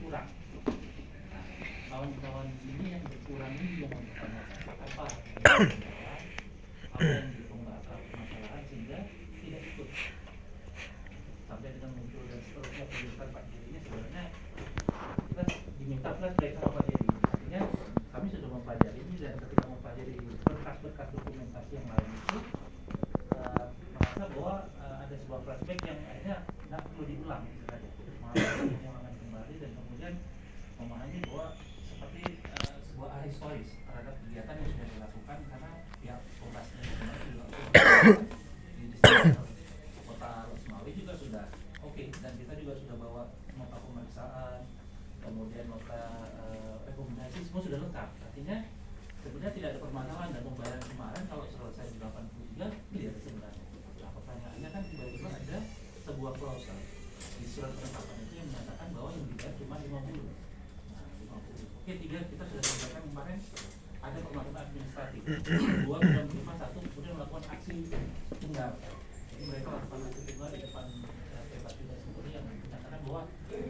berkurang. Nah, kawan-kawan ini yang berkurang ini yang mempertanyakan apa yang jadi permasalahan sehingga tidak ikut sampai dengan muncul dan seterusnya penjelasan Pak Jerry ini sebenarnya kita diminta flashback sama Pak Jerry. Artinya kami sudah mempelajari ini dan ketika mempelajari berkas-berkas dokumentasi yang lain itu merasa bahwa ada sebuah flashback yang akhirnya nggak perlu diulang saja, mengulangan kembali dan kemudian memahami bahwa seperti sebuah historis terhadap kegiatan yang sudah dilakukan karena pihak Polresnya juga di Distributor Kota Losmawi juga sudah oke, dan kita juga sudah bawa nota pemeriksaan, kemudian nota rekomendasi, semua sudah lengkap. Artinya sebenarnya tidak ada permasalahan dan pembayaran kemarin kalau selesai di 83 clear sebenarnya. Nah pertanyaannya kan tiba-tiba ada sebuah klausul di surat penetapan itu yang menyatakan bahwa yang dibayar cuma 50. Nah 50. Oke, tiga kita sudah sampaikan kemarin ada permasalahan administratif. Dua sudah menerima, satu kemudian melakukan aksi tunggal. Jadi mereka lakukan aksi tunggal di depan Debat juga seperti yang menyatakan bahwa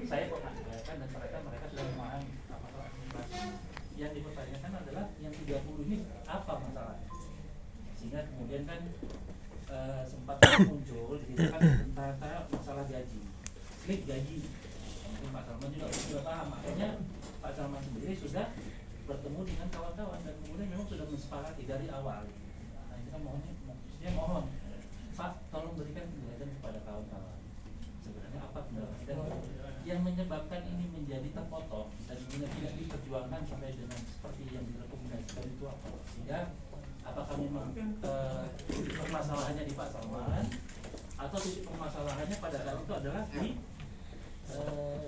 saya kok nggak dibayarkan dan mereka sudah memahami masalah administrasi. Yang dipertanyakan adalah yang 30 ini apa masalahnya? Sehingga kemudian kan sempat muncul gitu kan tentang masalah gaji, slip gaji. Mungkin Pak Salman juga sudah paham, makanya Pak Salman sendiri sudah bertemu dengan kawan-kawan dan kemudian memang sudah mensepakati dari awal. Nah itu kan mohon Pak tolong berikan penjelasan kepada kawan-kawan sebenarnya apa kendalanya dan yang menyebabkan ini menjadi terpotong dan kemudian tidak diperjuangkan sampai dengan seperti yang direkomendasikan itu apa? Sehingga apakah memang permasalahannya di Pak Salman atau titik permasalahannya pada saat itu adalah di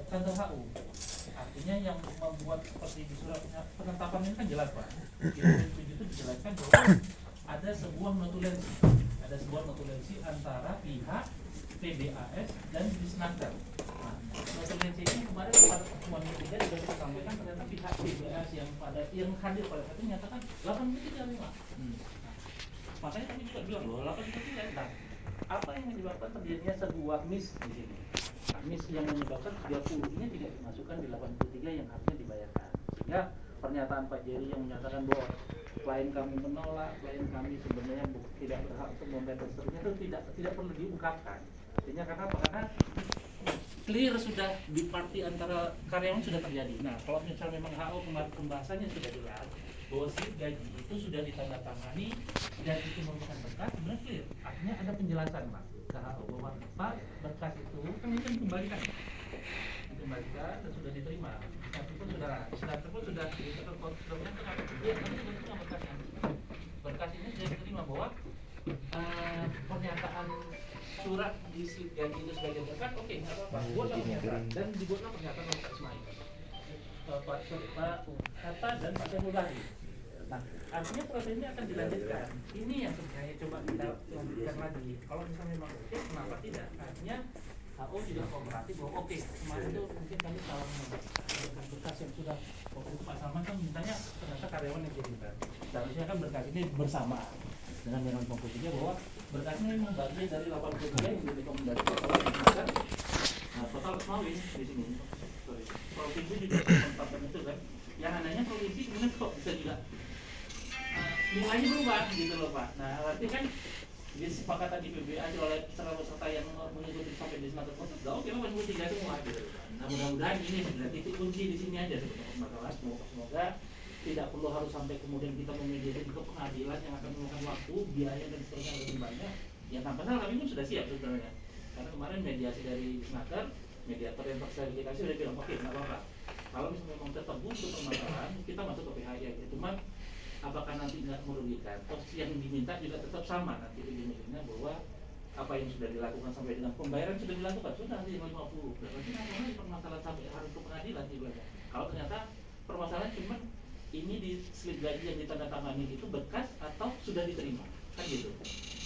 kantor HU? Artinya yang membuat seperti di surat penetapan ini kan jelas Pak. Di poin 7 itu dijelaskan bahwa ada sebuah notulensi antara pihak PBAS dan Disnaker. Nah, notulensi ini kemarin pada pertemuan ketiga juga kita sampaikan ternyata pihak PBAS yang hadir pada saat itu menyatakan 83,5. Makanya kami juga bilang loh 83. Nah, apa yang menyebabkan terjadinya sebuah miss di sini? Nah, miss yang menyebabkan 30-nya tidak dimasukkan di 83 yang harusnya dibayarkan. Sehingga pernyataan Pak Jerry yang menyatakan bahwa klien kami menolak, klien kami sebenarnya tidak berhak untuk membayar dan seterusnya itu tidak perlu diungkapkan. Artinya karena apa? Karena clear sudah di party antara karyawan sudah terjadi. Nah, kalau misalnya memang HO kemarin pembahasannya sudah jelas bahwa slip gaji itu sudah ditandatangani dan itu merupakan berkas, sebenarnya clear. Artinya ada penjelasan Pak ke HO bahwa Pak berkas itu kan ini dikembalikan dan sudah diterima. Berkas ini sudah diterima bahwa pernyataan surat di slip gaji itu sebagai berkas, oke, nggak apa-apa. Buatlah pernyataan dan dibuatlah pernyataan oleh Pak Ismail, Pak Hatta dan Pak Syahulari. Nah, artinya proses ini akan dilanjutkan. Ini yang sebenarnya coba kita lanjutkan lagi. Kalau misalnya memang oke, kenapa tidak? Artinya HO juga kooperatif bahwa oke, kemarin itu mungkin kami salah membuat berkas yang sudah waktu itu Pak Salman kan mintanya ternyata karyawan yang kirimkan. Seharusnya kan berkas ini bersama dengan yang 53 bahwa berkasnya memang bagian dari 83 yang direkomendasikan oleh Disnaker. Nah, total Losmawi di sini. Sorry. Provinsi juga menetapkan itu kan. Yang anehnya provinsi kemudian kok bisa juga nilainya berubah gitu loh Pak. Nah, artinya kan disepakatan di PBAS oleh peserta yang mengikuti sampai di Disnaker tersebut, nggak oke 83 semua gitu. Nah, mudah-mudahan ini sebenarnya titik kunci di sini aja sebetulnya masalah. Semoga tidak perlu harus sampai kemudian kita memediasi ke pengadilan yang akan memakan waktu, biaya dan seterusnya lebih banyak. Yang tanpa salah kami pun sudah siap sebenarnya. Karena kemarin mediasi dari Disnaker, mediator yang terverifikasi sudah bilang oke, nggak apa-apa. Kalau misalnya memang tetap butuh permasalahan, kita masuk ke PHI aja. Cuma apakah nanti nggak merugikan? Posisi yang diminta juga tetap sama nanti ujung-ujungnya bahwa apa yang sudah dilakukan sampai dengan pembayaran sudah dilakukan sudah nanti 50. Berarti nanti permasalahan sampai harus ke pengadilan juga. Kalau ternyata permasalahan cuma ini di slip gaji yang ditandatangani itu berkas atau sudah diterima, kan gitu.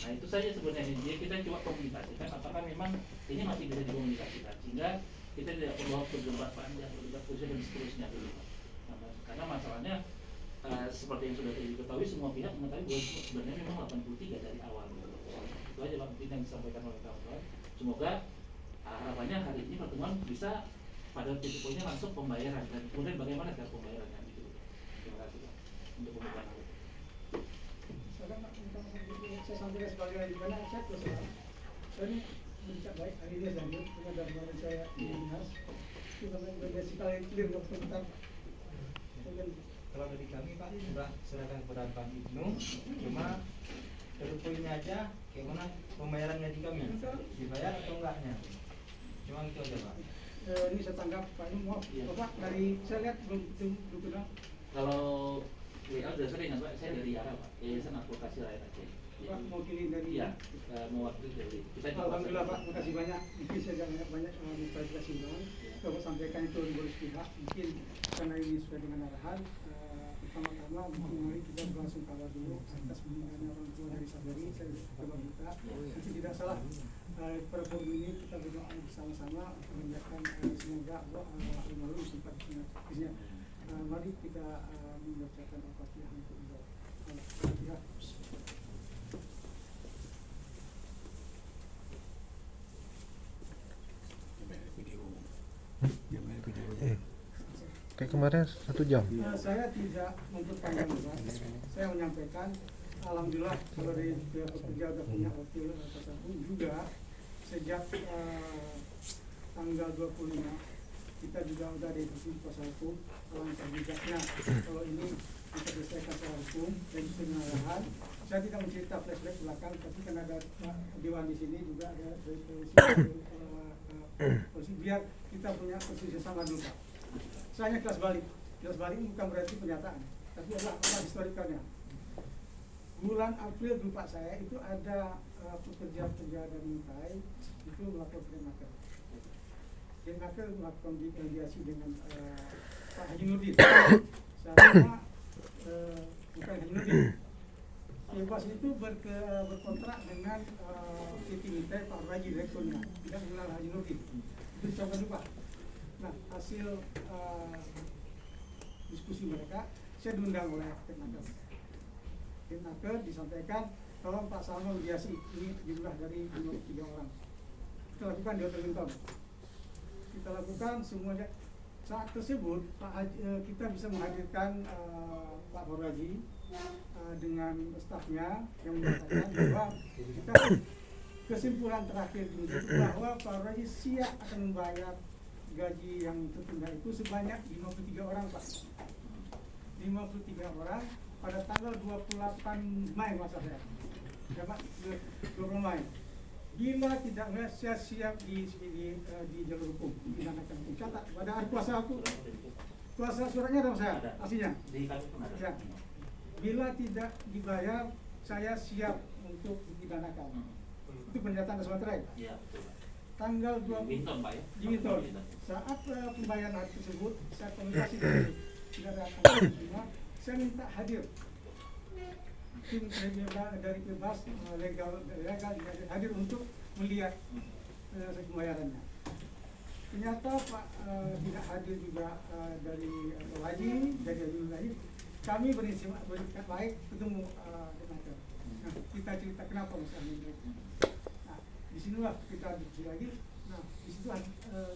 Nah itu saja sebenarnya. Jadi kita coba komunikasikan apakah memang ini masih bisa dikomunikasikan sehingga kita tidak perlu berdebat panjang, berdebat khusus dan seterusnya dulu. Nah, karena masalahnya seperti yang sudah diketahui semua pihak mengetahui bahwa sebenarnya memang 83 dari awal. Itu aja Pak yang disampaikan oleh kawan-kawan. Semoga harapannya hari ini pertemuan bisa pada titik poinnya langsung pembayaran, dan kemudian bagaimana cara pembayarannya itu. Terima kasih Pak untuk pembukaan. Saya sampaikan sebagai gimana saya terus terang. Saya ini berbicara baik hari ini saja dengan dari saya di dinas. Itu sampai basic yang clear untuk sebentar. Kalau dari kami Pak sudah serahkan kepada Pak Ibnu, cuma satu poinnya aja gimana pembayarannya di kami, dibayar atau enggaknya, cuma itu aja Pak. Ini saya tanggap Pak Ibnu, maaf Bapak dari saya lihat belum kenal. Kalau WA sudah sering kan Pak, saya dari Yara Pak, Yayasan Advokasi Rakyat Aceh. Pak mewakili dari mewakili dari kita. Alhamdulillah Pak, terima kasih banyak. Mungkin saya jangan banyak mengklarifikasi ulang. Kalau sampaikan itu dari pihak, mungkin karena ini sesuai dengan arahan. Pertama-tama mari kita langsung kawal dulu atas meninggalnya orang tua dari Saberi. Saya coba minta, mungkin tidak salah pada forum ini kita berdoa bersama-sama mengingatkan semoga Allah almarhum sempat isinya. Mari kita membacakan al-Fatihah untuk al-Fatihah. Kayak kemarin 1 jam. Saya tidak memperpanjang Pak. Saya menyampaikan, alhamdulillah kalau dari pihak pekerja sudah punya wakil tersebut juga sejak tanggal 25 kita juga sudah diikuti kuasa hukum. Alangkah bijaknya kalau ini kita selesaikan secara hukum dan penarahan. Saya tidak mencerita flashback belakang, tapi kan ada Dewan di sini juga ada polisi biar kita punya posisi sama dulu Pak. Saya hanya kelas balik bukan berarti pernyataan, tapi adalah historikalnya. Bulan April lupa saya itu ada pekerja-pekerja dari Mutai itu melakukan Denmaker. Denmaker melakukan mediasi dengan Pak Haji Nurdin. Sama bukan Haji Nurdin. Bebas itu berkontrak dengan PT Mutai Pak Raji direkturnya, tidak mengenal Haji Nurdin. Itu coba lupa. Nah, hasil diskusi mereka, saya diundang oleh Denmaker disampaikan, tolong Pak Salmo mediasi, ini jumlah dari 53 orang. Kita lakukan di Hotel Winton. Kita lakukan semuanya. Saat tersebut, kita bisa menghadirkan Pak Horaji dengan stafnya yang mengatakan bahwa kita kesimpulan terakhir bahwa Pak Horaji siap akan membayar gaji yang tertunda itu sebanyak 53 orang Pak. 53 orang pada tanggal 28 Mei masa saya. Ya Pak, 20 Mei. Bila tidak saya siap di jalur hukum, digunakan hukum. Catat pada hari kuasa aku. Kuasa suratnya ada saya, aslinya. Ya. Bila tidak dibayar, saya siap untuk dipidanakan. Itu pernyataan Sumatera. Ya, betul. Tanggal 20 di Winton. Saat pembayaran hari tersebut, saya komunikasi dengan saya minta hadir tim dari bebas legal hadir untuk melihat pembayarannya. Ternyata Pak tidak hadir juga dari Haji, dari Haji. Kami berikat baik ketemu Denmaker. Nah, kita cerita kenapa misalnya itu. Nah, disinilah kita diskusi lagi. Nah, disitu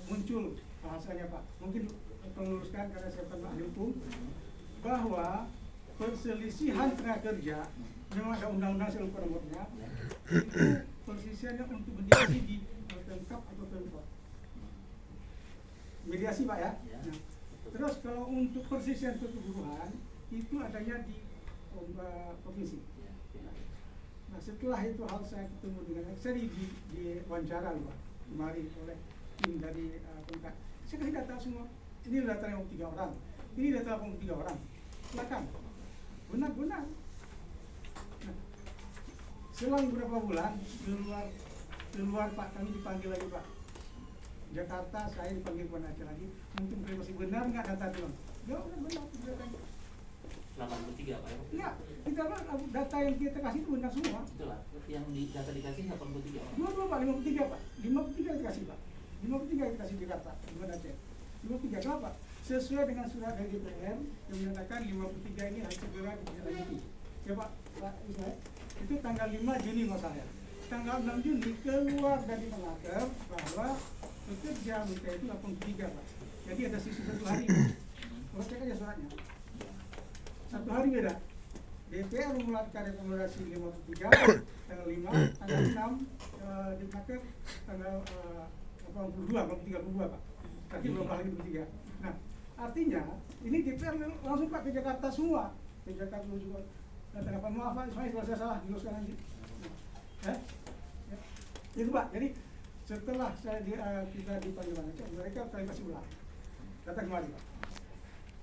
muncul bahasanya Pak. Mungkin meluruskan karena saya bukan ahli hukum bahwa perselisihan tenaga kerja memang ada undang-undang saya lupa nomornya. Itu perselisihannya untuk mediasi di Pemkap atau Pemkot. Mediasi Pak ya. Nah, terus kalau untuk perselisihan keburuhan itu adanya di provinsi. Nah setelah itu hal saya ketemu dengan saya di wawancara Pak kemarin oleh tim dari Pemkap. Saya kasih data semua. Ini data 53 orang. Ini data 83 orang. Silakan. Benar-benar. Nah, selang beberapa bulan keluar Pak, kami dipanggil lagi Pak. Jakarta saya dipanggil Panaca lagi. Mungkin masih benar nggak data itu? Ya benar. 83 Pak ya? Iya, kita data yang kita kasih itu benar semua. Itulah, yang data dikasih 83 orang. Dua Pak, 53 Pak. 53 dikasih Pak. 53 dikasih Jakarta, bukan Aceh. 53 kenapa? Sesuai dengan surat dari DPR yang menyatakan 53 ini harus segera ditindaklanjuti. Ya Pak Ismail, itu tanggal 5 Juni masalahnya. Tanggal 6 Juni keluar dari Melaka bahwa Bekerja minta itu 83 Pak. Jadi ada sisa 1 hari. Kalau cek aja suratnya. 1 hari beda. DPR mengeluarkan rekomendasi 53 tanggal 5, tanggal 6 Diknaker tanggal 32 Pak. Tadi belum lagi 23. Nah, artinya ini DPR langsung Pak ke Jakarta semua. Ke Jakarta juga. Dan apa maaf Pak, kalau saya salah diluruskan nanti. Ya. Itu Pak. Jadi setelah kita dipanggil Aceh, mereka klarifikasi ulang. Datang kembali Pak.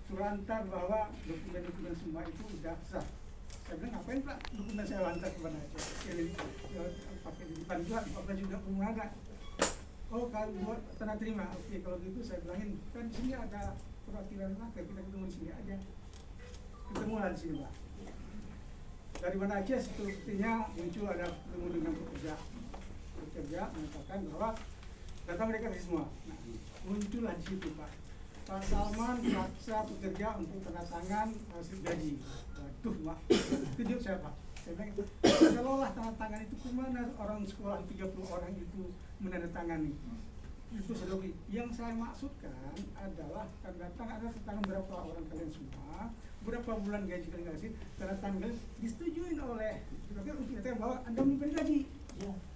Surat antar bahwa dokumen-dokumen semua itu sudah sah. Saya bilang ngapain Pak dokumen saya antar ke Banda Aceh? Pakai di depan juga belum ada. Oh kalau buat tanda terima, oke kalau gitu saya bilangin kan di sini ada perwakilan maker, kita ketemu di sini aja. Ketemulah di sini Pak. Dari Banda Aceh sepertinya muncul ada ketemu dengan pekerja mengatakan bahwa data mereka semua. Nah, muncullah di situ Pak. Pak Salman paksa pekerja untuk tanda tangan hasil gaji. Waduh Pak, kejut saya Pak. Saya bilang, kalau lah tanda tangan itu kemana orang sekolah 30 orang itu menandatangani. Itu selogi. Yang saya maksudkan adalah tanda tangan ada tentang berapa orang kalian semua, berapa bulan gaji kalian kasih, tanda tangan disetujui oleh untuk dikatakan bahwa Anda memberi gaji.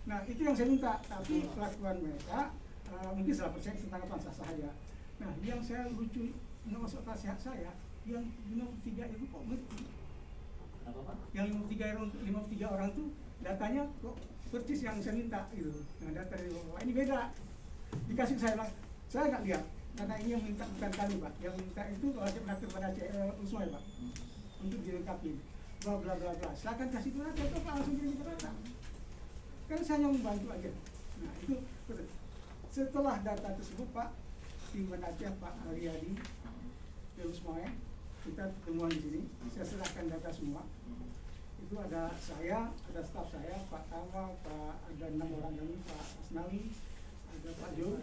Nah itu yang saya minta, tapi kelakuan mereka mungkin salah percaya tentang apa sah saja. Nah yang saya lucu nggak masuk akal sehat saya, yang 53 itu kok yang 53 orang tuh datanya kok persis yang saya minta gitu. Nah data dari bawah ini beda, dikasih ke saya bilang, saya nggak lihat karena ini yang minta bukan kami Pak, yang minta itu wajib nakir pada Usmai Pak untuk dilengkapi bla bla bla bla. Silakan kasih data itu Pak, langsung kirim ke data. Kan saya hanya membantu aja. Nah itu setelah data tersebut Pak, tim Aceh Pak Aryadi Usmai, kita ketemuan di sini, saya serahkan data semua. Itu ada saya, ada staf saya, Pak Kamal, ada 6 orang kami, Pak Asnawi, ada Pak Jo.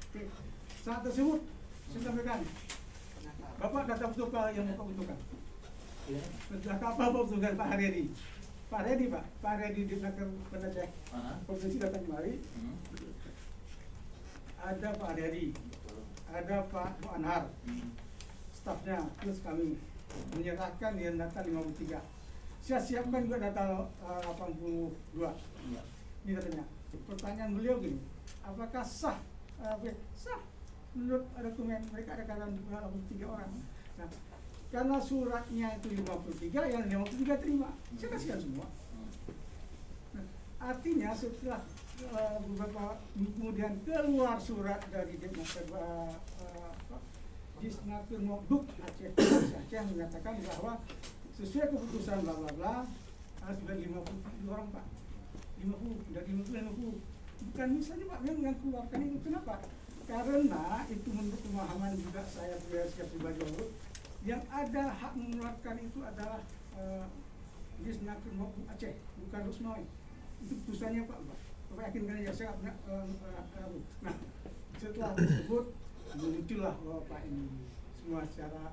Oke, saat tersebut saya sampaikan, Bapak data betul Pak yang Bapak butuhkan. Data apa Bapak butuhkan Pak Haryadi? Pak Haryadi di belakang Penaceh Provinsi datang kemari. Ada Pak Haryadi, ada Pak Bu Anhar, stafnya, terus kami menyerahkan yang data 53. Saya siapkan juga data 82. Ini datanya. Pertanyaan beliau gini, apakah sah? Sah. Menurut dokumen mereka ada kata 53 orang. Nah, karena suratnya itu 53, yang 53 terima. Saya kasihkan semua. Nah, artinya setelah beberapa kemudian keluar surat dari Disnaker Mokduk Aceh yang menyatakan bahwa sesuai keputusan bla bla bla harus sudah 50 orang Pak, 50 dari 50 bukan misalnya Pak yang mengeluarkan itu. Kenapa? Karena itu menurut pemahaman juga saya siap pribadi yang ada hak mengeluarkan itu adalah Disnaker Mokduk Aceh, bukan Rusmai. Itu putusannya Pak. Bapak yakinkan aja saya nggak nah setelah tersebut muncullah bahwa Pak ini semua secara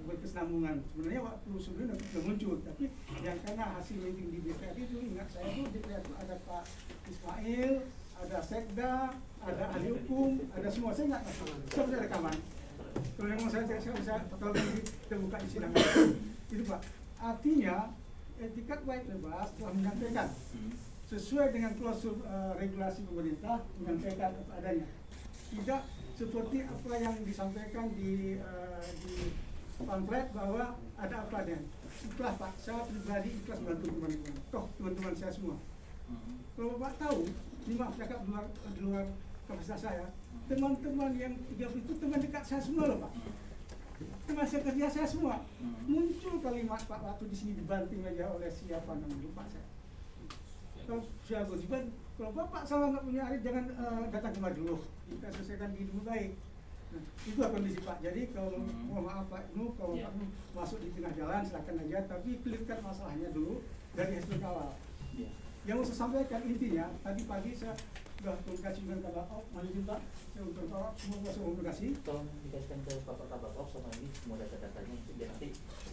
berkesinambungan. Sebenarnya waktu sebelumnya sudah muncul, tapi yang karena hasil meeting di DPR itu ingat saya itu DPR itu ada Pak Ismail, ada Sekda, ada ahli hukum, ada semua. Saya nggak tahu, saya punya rekaman. Kalau yang mau saya bisa kalau kita buka di sidang itu Pak. Artinya etikat baik bebas telah menyampaikan sesuai dengan klausul regulasi pemerintah menyampaikan apa adanya, tidak seperti apa yang disampaikan di pamflet bahwa ada apa adanya. Ikhlas Pak, saya pribadi ikhlas bantu teman-teman, toh teman-teman saya semua. Kalau Bapak tahu, ini maaf cakap di luar kapasitas saya, teman-teman yang 30 itu teman dekat saya semua loh Pak, teman saya kerja saya semua. Muncul kalimat Pak waktu di sini dibanting aja oleh siapa namanya lupa saya. Kalau siapa kalau Bapak salah nggak punya hari jangan datang kemari dulu, kita selesaikan di dulu baik. Nah, itu kondisi Pak. Jadi kalau mohon maaf Pak Ibnu, kalau Pak Ibnu masuk di tengah jalan silakan aja, tapi clearkan masalahnya dulu dari hasil awal. Yang mau saya sampaikan intinya, tadi pagi saya sudah komunikasi dengan Kabak Op, lanjut Pak, saya untuk Kabak semua kuasa komunikasi. Tolong dikasihkan ke Bapak Kabak Op sama ini semua data-datanya, biar nanti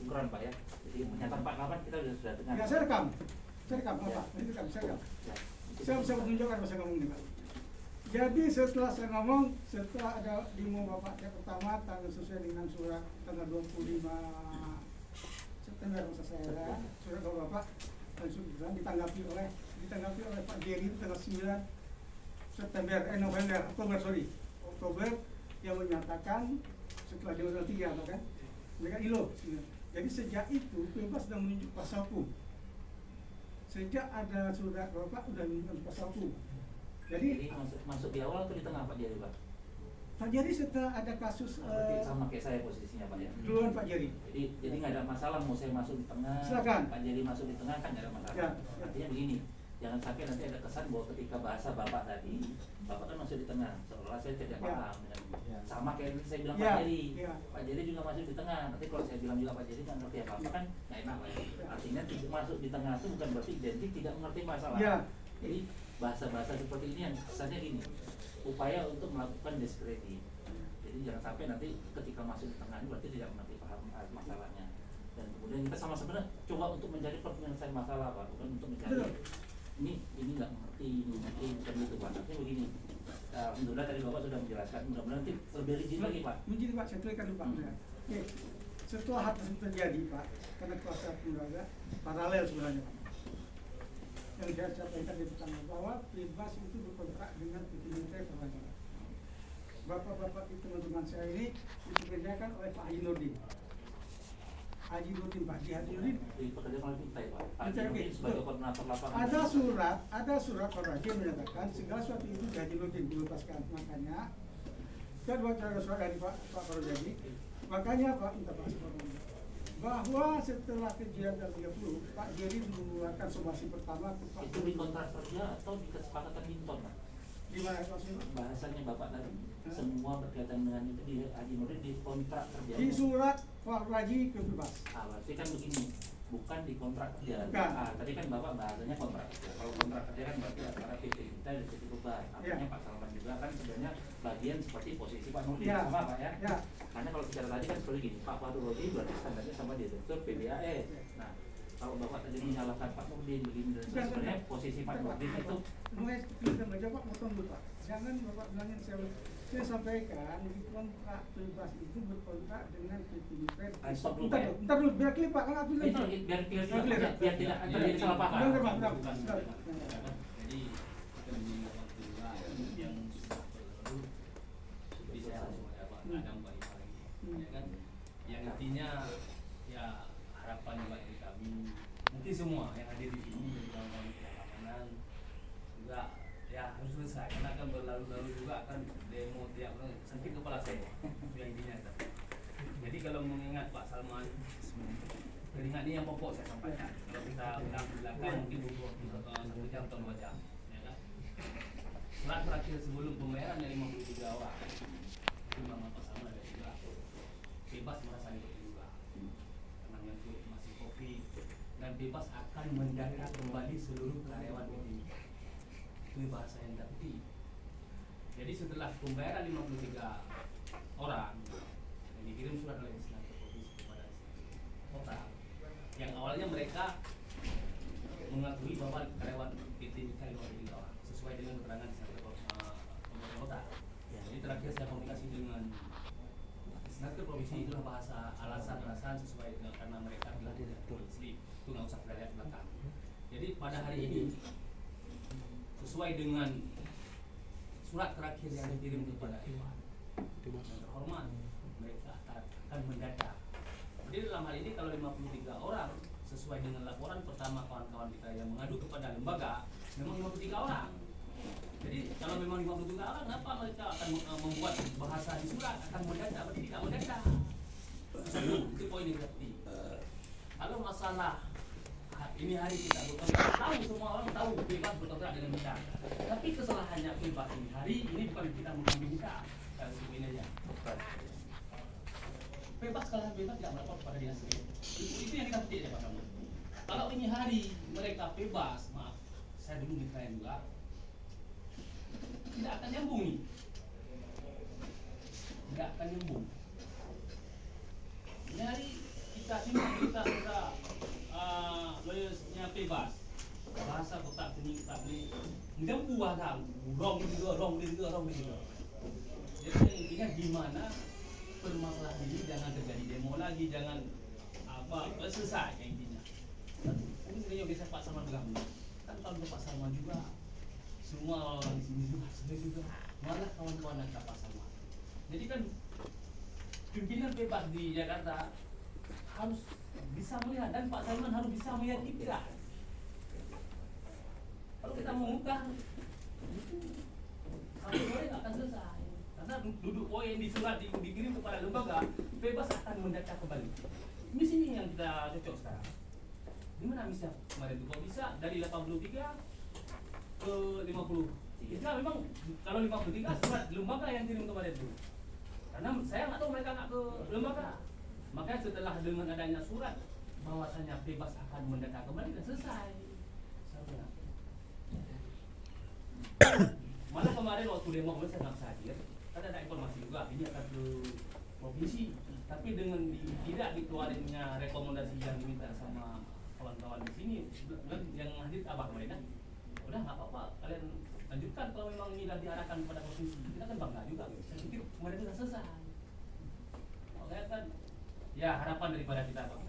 ukuran Pak ya. Jadi pernyataan Pak Kapan kita sudah dengar. Ya saya rekam apa? Ini rekam, saya rekam. Ya, Saya bisa menunjukkan apa saya ngomong nih Pak. Jadi setelah saya ngomong, setelah ada demo Bapak yang pertama tanggal sesuai dengan surat tanggal 25 September masa saya, surat dari Bapak langsung ditanggapi oleh Pak Jerry tanggal 9 Oktober yang menyatakan setelah di undang 3 kan, mereka ILO. Jadi sejak itu bebas sudah menunjuk pasal hukum. Sejak ada surat Bapak sudah menunjukkan pasal hukum. Jadi masuk di awal atau di tengah Pak Jerry, Pak? Pak Jerry setelah ada kasus Berarti sama kayak saya posisinya Pak ya. duluan Pak Jerry. Jadi nggak ada masalah mau saya masuk di tengah. Silakan. Pak Jerry masuk di tengah kan nggak ada masalah. Ya. Artinya begini, jangan sampai nanti ada kesan bahwa ketika bahasa Bapak tadi, Bapak kan masuk di tengah. Seolah saya tidak Ya. paham dengan Ya. sama kayak yang saya bilang Ya. Pak Jerry. Ya. Pak Jerry juga masuk di tengah. Nanti kalau saya bilang juga Pak Jerry nggak ngerti apa-apa kan nggak enak Pak ya. Artinya tidak masuk di tengah itu bukan berarti identik tidak mengerti masalah. Ya. Jadi bahasa-bahasa seperti ini yang kesannya gini, upaya untuk melakukan diskredit. Jadi jangan sampai nanti ketika masuk di tengah ini berarti tidak mengerti paham masalahnya. Dan kemudian kita sama-sama coba untuk mencari penyelesaian masalah Pak, bukan untuk mencari Betul. ini nggak mengerti, ini ngerti, bukan gitu Pak. Artinya begini, alhamdulillah tadi Bapak sudah menjelaskan, mudah-mudahan nanti lebih rigid lagi Pak. Begini Pak, saya tuliskan dulu Pak. Oke. Setelah hal tersebut terjadi Pak, karena kuasa lembaga paralel sebenarnya Pak. Yang saya sampaikan di pertama bahwa bebas itu berkontrak dengan PT Perbankan. Bapak-bapak itu teman-teman saya ini dipekerjakan oleh Pak Haji Nurdin. Haji Nurdin, Pak Haji Nurdin. Dipekerjakan oleh kita Pak. Pak Oke. Nurdin sebagai koordinator lapangan. Ada surat Pak Haji yang menyatakan segala sesuatu itu Haji Nurdin dilepaskan. Makanya kita buat surat dari Pak Parojadi. Makanya Pak minta Pak Parojadi bahwa setelah kejadian 30 Pak Jerry mengeluarkan somasi pertama ke Pak. Itu di kontrak kerja atau di kesepakatan Minton Pak? Di mana maksudnya? Bahasanya Bapak tadi semua berkaitan dengan itu di Haji Nurdin di kontrak kerja. Di surat Pak Haji kebebas. Berarti kan begini, bukan di kontrak kerja. Bukan. Tadi kan Bapak bahasanya kontrak kerja. Kalau kontrak kerja kan berarti antara PT kita dan PT Beban. Artinya Ya. Pak Salman juga kan sebenarnya bagian seperti posisi Pak Nurdin Ya. sama Pak ya. Ya. Karena kalau bicara tadi kan seperti gini, Pak Fadul Rodi berarti standarnya sama direktur PBAS. Nah, kalau Bapak tadi menyalahkan Pak Nurdin begini dan Bukan, sebenarnya bukan. posisi Pak Nurdin itu Mulai kita baca Pak, potong dulu Pak. Jangan Bapak bilangin saya sampaikan di kontrak bebas itu berkontrak dengan PT Mipred. Stop dulu, Pak, ya. Ntar dulu, biar clear Pak, kan aku bilang. itu biar clear Biar clear, juga, biar tidak terjadi salah paham. Benar, Pak, benar. Bukan, Benar. jadi demi waktu juga yang sudah berlalu bisa semuanya Pak ada Mbak Ipa lagi ya kan, yang intinya ya harapan bagi kami mungkin semua yang hadir di sini dari kawan-kawan lapangan juga ya harus selesai karena akan berlalu-lalu juga akan demo tiap sakit kepala saya itu yang intinya. Jadi kalau mengingat Pak Salman keringat ini yang pokok saya sampaikan. Kalau kita ulang di belakang mungkin butuh 1 jam atau 2 jam, ya kan? Surat terakhir sebelum pembayaran dari 53 orang, itu Mama Pak Salman ada juga bebas merasa ikut juga, karena menyangkut masih kopi dan bebas akan mendata kembali seluruh karyawan ini. Itu bahasa yang tertib. Jadi setelah pembayaran 53 orang yang dikirim surat oleh Senator Provinsi kepada kota, yang awalnya mereka mengakui bahwa karyawan PT Mika 53 orang sesuai dengan keterangan Senator Pemerintah Kota. Jadi terakhir saya komunikasi dengan Senator Provinsi, itulah bahasa alasan-alasan sesuai dengan karena mereka telah direktur slip, itu nggak usah kita lihat belakang. Jadi pada hari ini sesuai dengan surat terakhir yang dikirim kepada Iwan yang terhormat, mereka akan mendata. Jadi dalam hal ini kalau 53 orang sesuai dengan laporan pertama kawan-kawan kita yang mengadu kepada lembaga, memang 53 orang. Jadi kalau memang 53 orang, kenapa mereka akan membuat bahasa di surat akan mendata, berarti tidak mendata. Itu poin yang penting. Kalau masalah ini hari kita berkontrak, tahu semua orang tahu bebas berkontrak dengan kita. Tapi kesalahannya bebas ini hari ini bukan kita mengambil kita, ini aja. Bebas kalau bebas tidak melapor kepada dinas sendiri. Itu yang kita petik ya Pak Kamu. Kalau ini hari mereka bebas, maaf, saya dulu mitra juga, tidak akan nyambung nih. Tidak akan nyambung. Ini hari kita simak kita sudah lawyers-nya bebas, bahasa kotak ini kita beli menjampu ada rong juga. Jadi intinya gimana permasalahan ini jangan terjadi demo lagi, jangan selesai intinya. Ini sebenarnya bisa Pak Salman bilang, kan kalau Pak Salman juga semua orang di sini juga malah kawan-kawan dari Pak Salman. Jadi kan pimpinan bebas di Jakarta harus bisa melihat, dan Pak Salman harus bisa melihat kita. Kalau kita mengungkap itu sampai sore nggak akan selesai, karena duduk poin di surat dikirim kepada lembaga bebas akan mendata kembali. Misi yang kita cocok sekarang. Gimana misi kemarin itu? Kok bisa dari 83 ke 50? Kita memang kalau 53 surat lembaga yang kirim kemarin itu. Karena saya nggak tahu mereka nggak ke lembaga. Makanya setelah dengan adanya surat bahwasanya bebas akan mendata kembali dan selesai. Malah kemarin waktu demo saya nggak bisa hadir, kan ada informasi juga ini akan ke provinsi, tapi dengan tidak dikeluarinnya rekomendasi yang diminta sama kawan-kawan di sini, yang hadir abah kemarin kan, udah nggak apa-apa, kalian lanjutkan kalau memang ini sudah diarahkan kepada provinsi, kita kan bangga juga. Saya pikir kemarin sudah selesai. Makanya kan, ya harapan daripada kita Pak.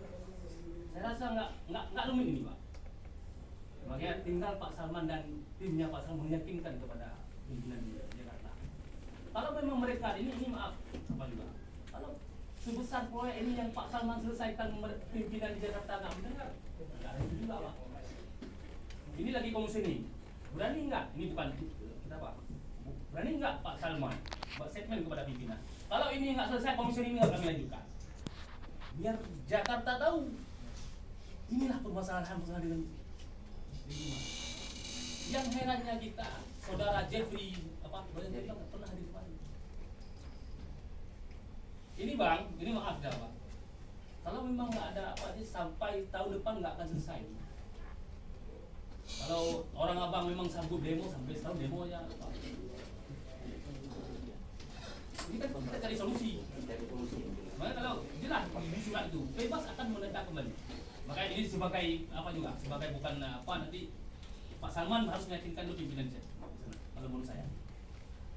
Saya rasa nggak rumit ini Pak. Makanya tinggal Pak Salman dan timnya Pak Salman meyakinkan kepada pimpinan di Jakarta. Kalau memang mereka ini maaf apa juga. Kalau sebesar proyek ini yang Pak Salman selesaikan pimpinan di Jakarta nggak mendengar, nggak ada itu juga Pak. Ini lagi komisioning. Berani nggak? Ini bukan kita Pak. Berani nggak Pak Salman buat statement kepada pimpinan? Kalau ini nggak selesai komisioning ini nggak kami lanjutkan. Biar Jakarta tahu inilah permasalahan dengan yang herannya kita, saudara Jeffrey nggak pernah hadir kemarin. Ini Bang, ini maaf dah Pak. Kalau memang nggak ada apa aja sampai tahun depan nggak akan selesai. Kalau orang abang memang sanggup demo sampai setahun demo aja Pak. Ini kan kita cari solusi. Makanya kalau jelas di surat itu bebas akan mendata kembali. Makanya ini sebagai apa juga, sebagai bukan apa nanti Pak Salman harus meyakinkan dulu pimpinan saya. Kalau menurut saya,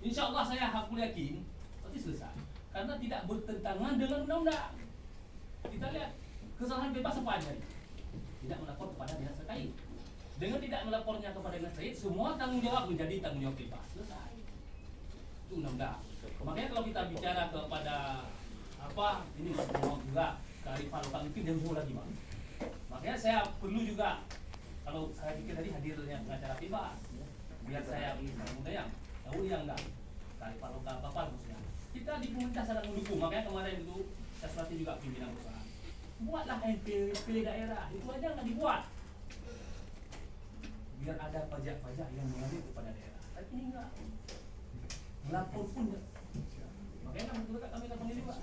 insya Allah saya hakul yakin pasti selesai. Karena tidak bertentangan dengan undang-undang. Kita lihat kesalahan bebas apa aja. Tidak melapor kepada dinas terkait. Dengan tidak melapornya kepada dinas terkait, semua tanggung jawab menjadi tanggung jawab bebas. Selesai. Itu undang-undang. Makanya kalau kita bicara kepada apa ini mau juga kearifan lokal mungkin jauh lagi Bang. Makanya saya perlu juga, kalau saya pikir tadi hadirnya pengacara bebas, biar saya muda yang tahu yang enggak kearifan lokal apa maksudnya. Kita di pemerintah sangat mendukung, makanya kemarin itu saya surati juga pimpinan perusahaan. Buatlah NPWP daerah, itu aja nggak dibuat. Biar ada pajak-pajak yang mengalir kepada daerah. Tapi ini enggak. Melapor pun enggak. Makanya kami telepon ini Pak.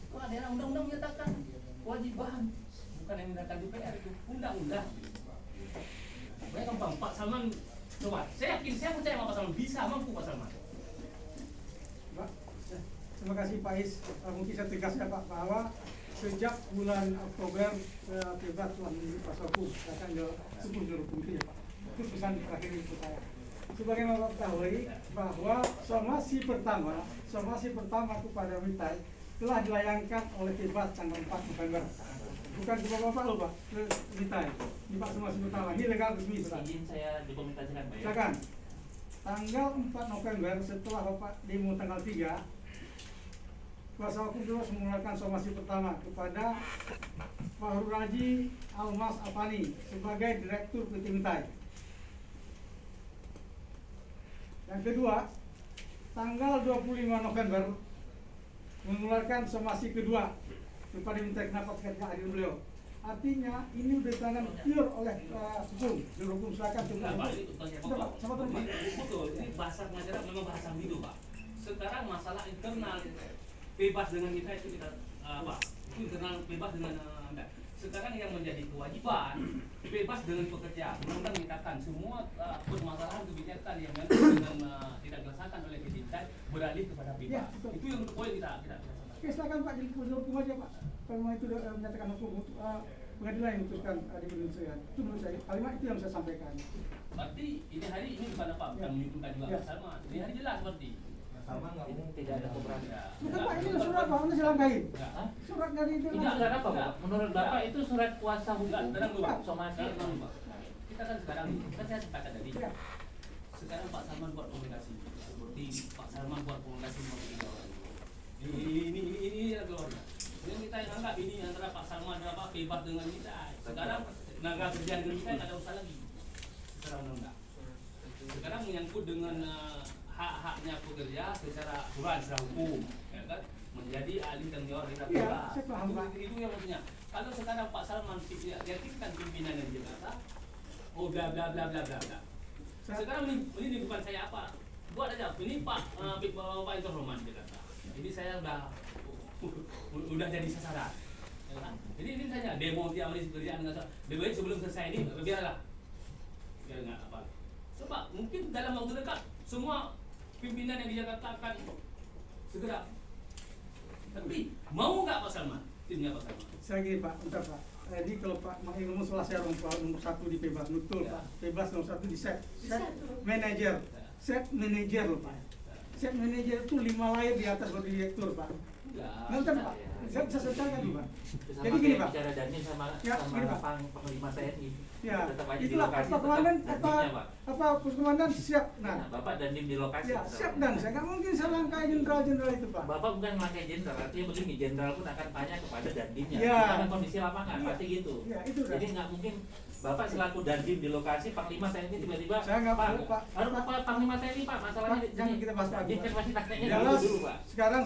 Itu daerah undang-undang menyatakan kewajiban. Bukan yang dinyatakan DPR itu undang-undang. Makanya gampang Pak Salman coba. Saya yakin, saya percaya Pak Salman bisa mampu Pak Salman. Pak, terima kasih Pak Is. Mungkin saya tegaskan Pak bahwa sejak bulan Oktober bebas telah menjadi pasal hukum akan sebelum hukum itu ya Pak. Itu pesan terakhir itu saya. Sebagaimana Bapak ketahui bahwa somasi pertama kepada Mitai telah dilayangkan oleh bebas tanggal 4 November. Bukan ke Bapak loh Pak, ke Mitai. Ini Pak somasi pertama, ini legal resmi Pak. Izin saya dokumentasikan Pak ya. Silakan. Tanggal 4 November setelah Bapak demo tanggal 3, kuasa hukum terus mengeluarkan somasi pertama kepada Fahrul Raji Almas Afani sebagai Direktur PT Mitai. Yang kedua, tanggal 25 November mengeluarkan somasi kedua kepada Mitai. Kenapa tidak hadir beliau? Artinya ini udah tangan pure oleh hukum. Juru hukum silakan coba. Pak, ini tanya Bapak. Sama Pak. Betul, ini bahasa pengajaran memang bahasa hidup Pak. Sekarang masalah internal bebas dengan kita itu kita apa? Itu internal bebas dengan enggak. Sekarang yang menjadi kewajiban bebas dengan pekerja. Undang-undang menyatakan semua permasalahan kebijakan yang dengan tidak dilaksanakan oleh pemerintah beralih kepada bebas. Ya, betul. Itu yang poin kita. Oke, silakan Pak, jadi juru hukum aja Pak. Kalau itu menyatakan hukum pengadilan yang memutuskan di penyelesaian. Itu menurut saya kalimat itu yang saya sampaikan. Berarti ini hari ini bukan apa? Bukan menunjukkan juga Ya. sama. Ini hari jelas berarti. Sama nggak Ini mungkin. tidak ada keberatan. Ya. Bukan Pak, ini surat Pak, mana silangkain. Enggak. Surat dari itu. Enggak ada apa Pak? Menurut Bapak itu surat kuasa Enggak, hukum. tenang dulu. Somasi. Tenang dulu, Pak. Kita kan sekarang, kan saya sepakat tadi. Ya. Sekarang Pak Salman buat komunikasi. Seperti Pak Salman buat komunikasi sama tiga orang. Ini keluarga. Yang kita yang anggap ini antara Pak Salman dan Pak bebas dengan kita. Sekarang tenaga kerja negeri kita nggak ada usaha lagi. Secara undang-undang. Sekarang menyangkut dengan hak-haknya pekerja secara aturan, secara hukum, ya kan? Menjadi ahli tanggung jawab dari Iya, KPK. saya paham, Pak. Itu yang maksudnya. Kalau sekarang Pak Salman yakinkan pimpinan yang Jakarta, oh bla bla bla bla bla bla. Sekarang ini bukan saya apa, buat aja. Ini Pak Pak itu Roman Jakarta. Ini saya udah jadi sasaran. Ya kan? Jadi ini saja demo tiap hari kerjaan nggak demo sebelum selesai ini biarlah. Biar nggak apa. Coba mungkin dalam waktu dekat semua pimpinan yang di Jakarta akan segera. Tapi mau nggak Pak Salman? Timnya Pak Salman. Saya gini Pak, bentar Pak. Jadi kalau Pak Mahi ngomong soal saya nomor 1 di Pebas, betul Ya. Pak. Pebas nomor 1 di set Set. manajer. Ya. Set manajer loh Pak. Set manajer itu 5 layer di atas baru direktur Pak. Enggak. Nanti Pak, saya bisa setelkan nih Pak. Sama Jadi gini kayak Pak. bicara Dandim sama Ya, gini, Pak. Panglima TNI. Ya, Tetap aja di itulah lokasi, Pak Komandan tetap apa Dandimnya, Pak. Komandan siap. Nah, Nah, Bapak Dandim di lokasi. ya tetap. siap dan saya nggak mungkin saya langkai jenderal-jenderal itu Pak. Bapak bukan memakai jenderal, artinya begini, jenderal pun akan tanya kepada Dandimnya. Ya. Karena kondisi lapangan, Iya. pasti gitu. Ya, itu dah. Jadi nggak mungkin Bapak selaku Dandim di lokasi, Panglima TNI tiba-tiba, Saya nggak Pak, mau, Pak. harus Pak Panglima TNI Pak, masalahnya Pak, jangan kita bahas Pak. Dandim kan masih nanya Jelas, dulu Pak. sekarang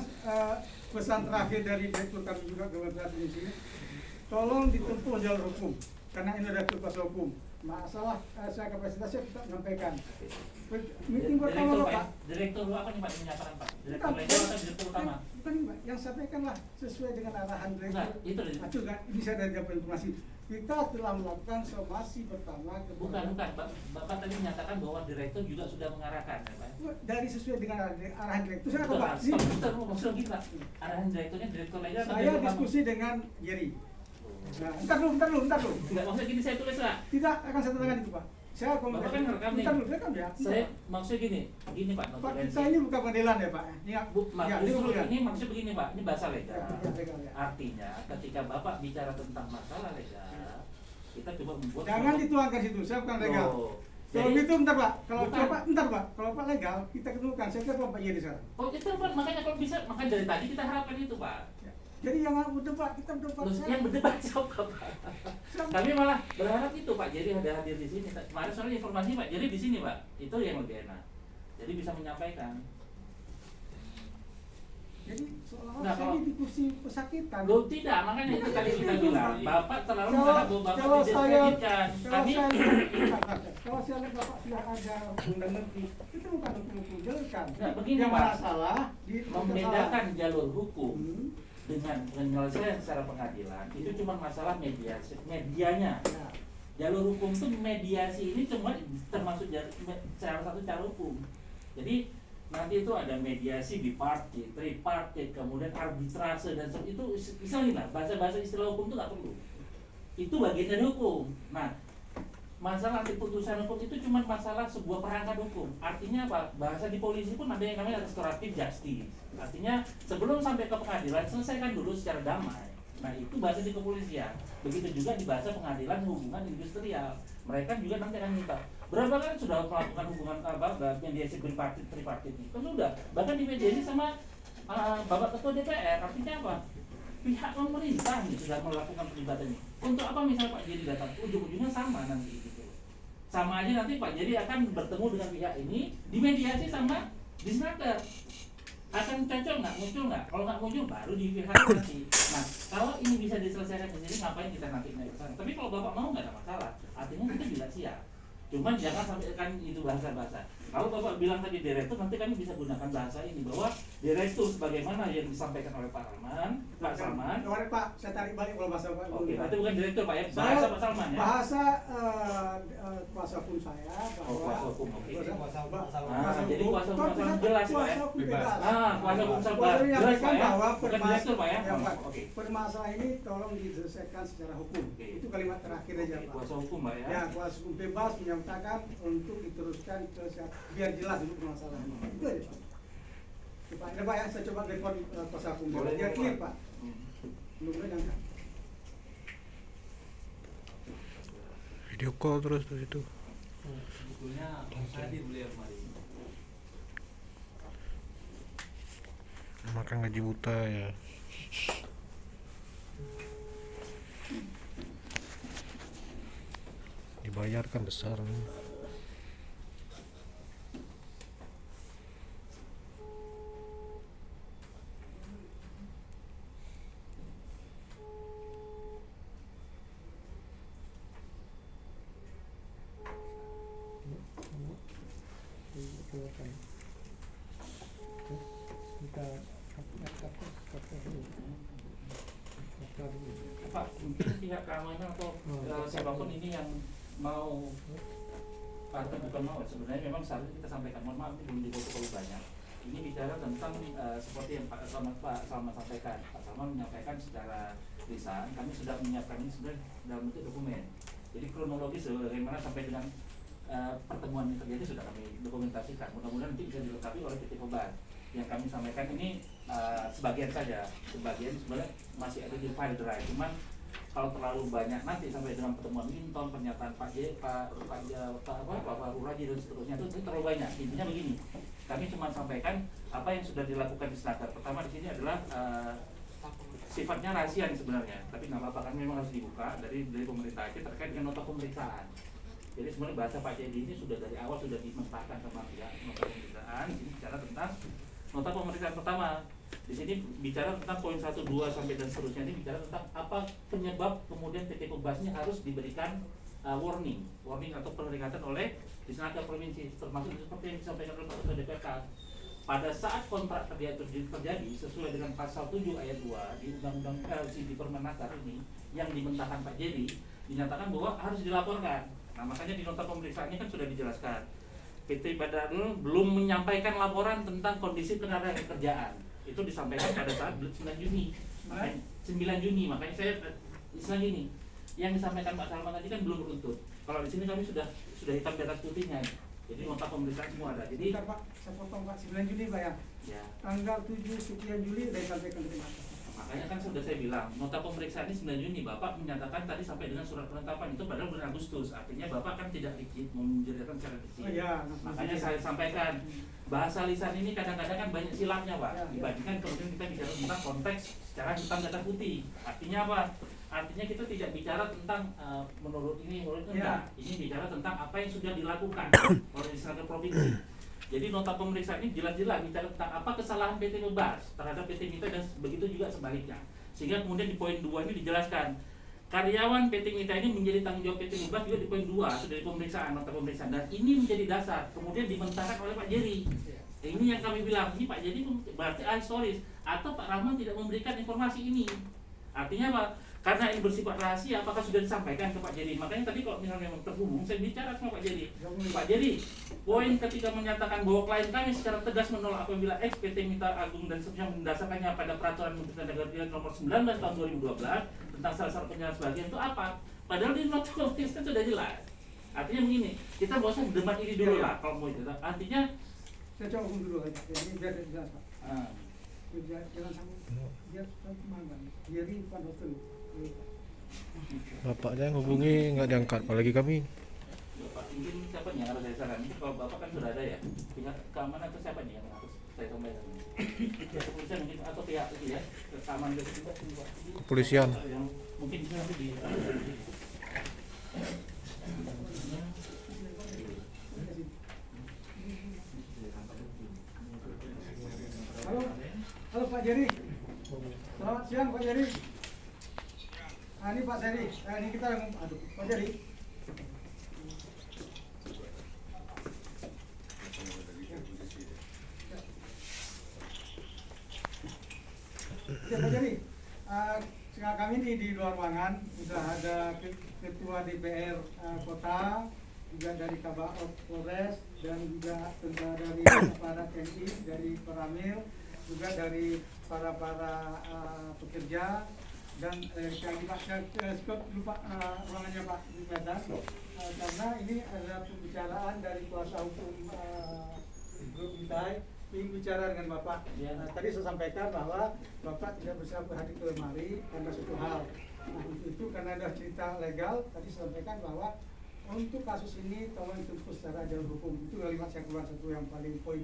pesan terakhir dari direktur kami juga Kementerian di sini, tolong ditempuh jalur hukum karena ini ada kuasa hukum. Masalah saya kapasitasnya kita menyampaikan. Meeting pertama Direktur Pak. Pak, direktur apa nih Pak yang menyatakan Pak? Direktur Bukan, legal atau direktur utama? Bukan Pak, yang sampaikanlah sesuai dengan arahan direktur. Enggak, itu dari- Itu kan, ini saya dari dapat informasi. Kita telah melakukan somasi pertama kepada Bukan, Bapak tadi menyatakan bahwa direktur juga sudah mengarahkan ya Pak. dari sesuai dengan arahan direktur. Saya Betul, apa Pak? Pak. Ini Betul, maksudnya gitu Pak. Arahan direkturnya direktur legal atau saya direktur utama? diskusi dengan Jerry. Nah, bentar dulu. Enggak, maksudnya gini saya tulis Pak. Tidak akan saya tanyakan itu Pak. Saya Bapak kan ngerekam nih. Bentar dulu, rekam ya. Saya maksudnya gini Pak, Pak, notulensi. kita ini bukan pengadilan ya Pak. Ya, ya, ini Justru bukan. ini maksudnya begini Pak, ini bahasa legal. Ya, legal, ya. Artinya ketika Bapak bicara tentang masalah legal, kita coba membuat Jangan dituangkan situ, saya bukan legal. Loh, Kalau jadi- gitu bentar Pak, kalau Bukan. Pak, bentar Pak, kalau Pak legal kita ketemukan. Saya kira Pak Jerry sekarang. Oh itu Pak, makanya kalau bisa, makanya dari tadi kita harapkan itu Pak. Ya. Jadi yang berdebat, kita berdebat. Terus yang berdebat siapa Pak? Kami malah berharap itu Pak Jerry ada hadir di sini. Kemarin soalnya informasi Pak Jerry di sini Pak, itu yang lebih enak. Jadi bisa menyampaikan. Jadi seolah-olah Nah, saya kalau- di kursi pesakitan. Loh tidak, makanya itu tadi kita bilang Bapak terlalu Kalau- berharap bahwa Bapak kalau didiskreditkan. Kami kalau saya lihat Bapak sudah ada undang menteri, itu bukan hukum jelaskan. Nah, begini, yang Pak. masalah di membedakan jalur hukum Hmm. dengan penyelesaian secara pengadilan itu cuma masalah medianya. Ya. Jalur hukum itu mediasi ini cuma termasuk salah satu cara hukum. Jadi nanti itu ada mediasi bipartit, tripartit, kemudian arbitrase dan itu misalnya lah bahasa-bahasa istilah hukum itu nggak perlu. Itu bagian dari hukum. Nah, masalah di putusan hukum itu cuma masalah sebuah perangkat hukum. Artinya apa? Bahasa di polisi pun ada yang namanya restoratif justice. Artinya sebelum sampai ke pengadilan selesaikan dulu secara damai. Nah itu bahasa di kepolisian. Begitu juga di bahasa pengadilan hubungan industrial. Mereka juga nanti akan minta berapa kan sudah melakukan hubungan mediasi tripartit ini. Kan sudah. Bahkan di mediasi sama Bapak Ketua DPR. Artinya apa? Pihak pemerintah nih sudah melakukan perlibatan ini. Untuk apa misalnya Pak Jerry datang? Ujung-ujungnya sama nanti gitu. Sama aja nanti Pak Jerry akan bertemu dengan pihak ini dimediasi sama Disnaker. Akan cocok nggak, muncul nggak? Kalau nggak muncul baru di pihak nanti. Nah, kalau ini bisa diselesaikan di sini, ngapain kita nanti naik ke sana? Tapi kalau Bapak mau nggak ada masalah. Artinya kita juga siap. Cuman jangan sampai kan itu bahasa-bahasa. Kalau Bapak bilang tadi direktur, nanti kami bisa gunakan bahasa ini bahwa direktur sebagaimana yang disampaikan oleh Pak Salman, Pak Salman. Kemarin Pak, saya tarik balik kalau bahasa Pak. Oke, berarti bukan direktur Pak ya, Saya- bahasa Pak Salman ya. Bahasa kuasa hukum saya Oh, bahwa kuasa hukum, oke. kuasa- Kuasa hukum, Pak Salman. Kuasa Jadi hukum, kuasa hukum tapi Salam kan jelas Pak ya. kuasa hukum bebas. Kuasa hukum Salam Kuasa jelas menyampaikan Pak ya. bahwa Bukan direktur Pak ya. ya, Pak, Oke. permasalahan ini tolong diselesaikan secara hukum. Oke. Itu kalimat terakhir aja, Oke, Pak. kuasa hukum Pak ya. Ya, kuasa hukum bebas menyatakan untuk diteruskan ke biar jelas dulu permasalahannya. Itu aja, Pak. Oke, Pak, ini Pak ya, saya coba telepon kuasa hukum Boleh, biar Pak. clear, Pak. Hmm. Mudah-mudahan jangan. Video call terus tuh itu. Sebetulnya hadir beliau kemarin. Makan gaji buta ya. Dibayarkan besar nih. Pak, mungkin pihak keamanan atau siapapun ini yang mau atau bukan mau, sebenarnya memang seharusnya kita sampaikan, mohon maaf ini belum dipotong banyak. Ini bicara tentang seperti yang Pak Salman sampaikan. Pak Salman menyampaikan secara lisan, kami sudah menyiapkan ini sebenarnya dalam bentuk dokumen. Jadi kronologis bagaimana sampai dengan pertemuan yang terjadi sudah kami dokumentasikan. Mudah-mudahan nanti bisa dilengkapi oleh PT Kobar. Yang kami sampaikan ini sebagian saja, sebagian sebenarnya masih ada di file drive. Cuman kalau terlalu banyak nanti sampai dengan pertemuan Minton, pernyataan Pak Faru Raji dan seterusnya itu terlalu banyak. Intinya begini, kami cuma sampaikan apa yang sudah dilakukan di Senaker. Pertama di sini adalah sifatnya rahasia nih sebenarnya, tapi nggak apa-apa kan memang harus dibuka dari pemerintah itu terkait dengan nota pemeriksaan. Jadi sebenarnya bahasa Pak Jadi ini sudah dari awal sudah dimentahkan sama pihak nota pemeriksaan. Ini bicara tentang nota pemeriksaan pertama. Di sini bicara tentang poin 1, 2 sampai dan seterusnya, ini bicara tentang apa penyebab kemudian PT Pembas ini harus diberikan warning atau peringatan oleh Disnaker Provinsi, termasuk seperti yang disampaikan oleh Pak Ketua DPRK. Pada saat kontrak terjadi sesuai dengan pasal 7 ayat 2 di Undang-Undang di Permenaker ini yang dimentahkan Pak Jadi, dinyatakan bahwa harus dilaporkan. Nah makanya di nota pemeriksaan ini kan sudah dijelaskan PT Badarul belum menyampaikan laporan tentang kondisi tenaga kerjaan. Itu disampaikan pada saat 9 Juni. Makanya 9 Juni, makanya saya istilah gini. Yang disampaikan Pak Salman tadi kan belum beruntut. Kalau di sini kami sudah hitam di atas putihnya. Jadi nota pemeriksaan semua ada. Jadi Bentar, Pak, saya potong Pak, 9 Juni Pak ya. ya. Tanggal 7 sekian Juli sudah disampaikan ke atas. Makanya kan sudah saya bilang, nota pemeriksaan ini 9 Juni, Bapak menyatakan tadi sampai dengan surat penetapan itu padahal bulan Agustus. Artinya Bapak kan tidak dikit, menjelaskan secara detail. Oh iya, Makanya saya sampaikan, bahasa lisan ini kadang-kadang kan banyak silapnya Pak. Ya, ya. Dibandingkan kemudian kita bicara tentang konteks secara hitam di atas putih. Artinya apa? Artinya kita tidak bicara tentang menurut ini, menurut itu enggak. Ini bicara tentang apa yang sudah dilakukan oleh Disnaker Provinsi. Jadi nota pemeriksaan ini jelas-jelas bicara tentang apa kesalahan PT Pembas terhadap PT Mitra dan begitu juga sebaliknya. Sehingga kemudian di poin 2 ini dijelaskan karyawan PT Mitra ini menjadi tanggung jawab PT Pembas juga di poin 2 sudah di pemeriksaan, nota pemeriksaan, dan ini menjadi dasar kemudian dimentahkan oleh Pak Jerry. Ini yang kami bilang, ini Pak Jerry berarti ahistoris atau Pak Rahman tidak memberikan informasi ini. Artinya apa? Karena ini bersifat rahasia, apakah sudah disampaikan ke Pak Jerry? Makanya tadi kalau misalnya memang terhubung, saya bicara sama Pak Jerry. Pak Jerry, poin ketika menyatakan bahwa klien kami secara tegas menolak apabila PT Mitra Agung dan seterusnya mendasarkannya pada Peraturan Menteri Tenaga Nomor 19 tahun 2012 tentang salah-salah penjelasan sebagian itu apa? Padahal di nota pemeriksaan sudah jelas. Artinya begini, kita nggak usah debat ini dulu lah kalau mau itu. Artinya saya coba dulu aja, ya, ini biar jelas Pak. ah, Jangan sampai biar semangat. Jadi Pak Dokter. Bapaknya hubungi nggak diangkat, apalagi kami. Bapak mungkin siapa nih yang harus saya saran? Ini kalau Bapak kan sudah ada ya, pihak keamanan atau siapa nih yang harus saya sampaikan? Pihak kepolisian mungkin atau pihak itu ya, keamanan dari juga Kepolisian. yang mungkin bisa nanti di Halo Pak Jerry. Selamat siang Pak Jerry. Ini Pak Jerry. Ini kita yang Pak Jerry. Ya Pak Jerry. Sekarang kami di luar ruangan sudah ada Ketua DPR Kota, juga dari Kabak Polres dan juga tentara dari para TNI, dari Koramil, juga dari para pekerja, dan yang Pak Scott lupa ruangannya Pak Dikatan, karena ini adalah pembicaraan dari kuasa hukum grup Intai ingin bicara dengan Bapak. Tadi saya sampaikan bahwa Bapak tidak bisa hadir ke lemari karena suatu hal. Nah itu karena ada cerita legal, tadi saya sampaikan bahwa untuk kasus ini tolong ditempuh secara jalur hukum. Itu kalimat saya keluar satu yang paling poin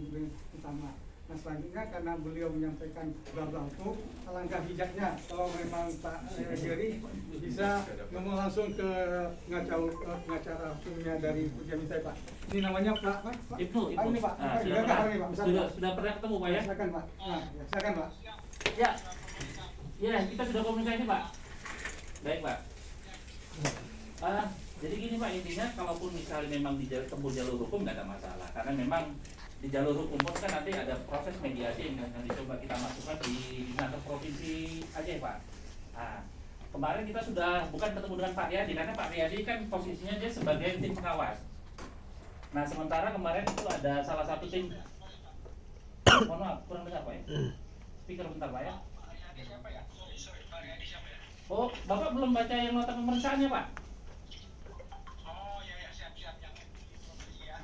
utama. Nah selanjutnya karena beliau menyampaikan bla-bla hukum, alangkah bijaknya kalau memang Pak Jerry bisa ngomong langsung ke pengacara hukumnya dari Pujamintai Pak. Ini namanya Pak Ibnu. Pak ini Pak. Ah, sudah pernah ketemu Pak ya? Silakan Pak. Nah, ya, silakan Pak. Ya. Ya, kita sudah komunikasi Pak. Baik Pak. Jadi gini Pak, intinya kalaupun misalnya memang tempuh jalur hukum nggak ada masalah, karena memang di jalur hukum pun kan nanti ada proses mediasi yang nanti coba kita masukkan di kantor provinsi aja ya Pak. Nah, kemarin kita sudah bukan ketemu dengan Pak Riyadi, karena Pak Riyadi kan posisinya dia sebagai tim pengawas. Nah sementara kemarin itu ada salah satu tim, mohon maaf kurang dengar Pak ya, speaker bentar Pak ya. Oh, Bapak belum baca yang nota pemeriksaannya Pak?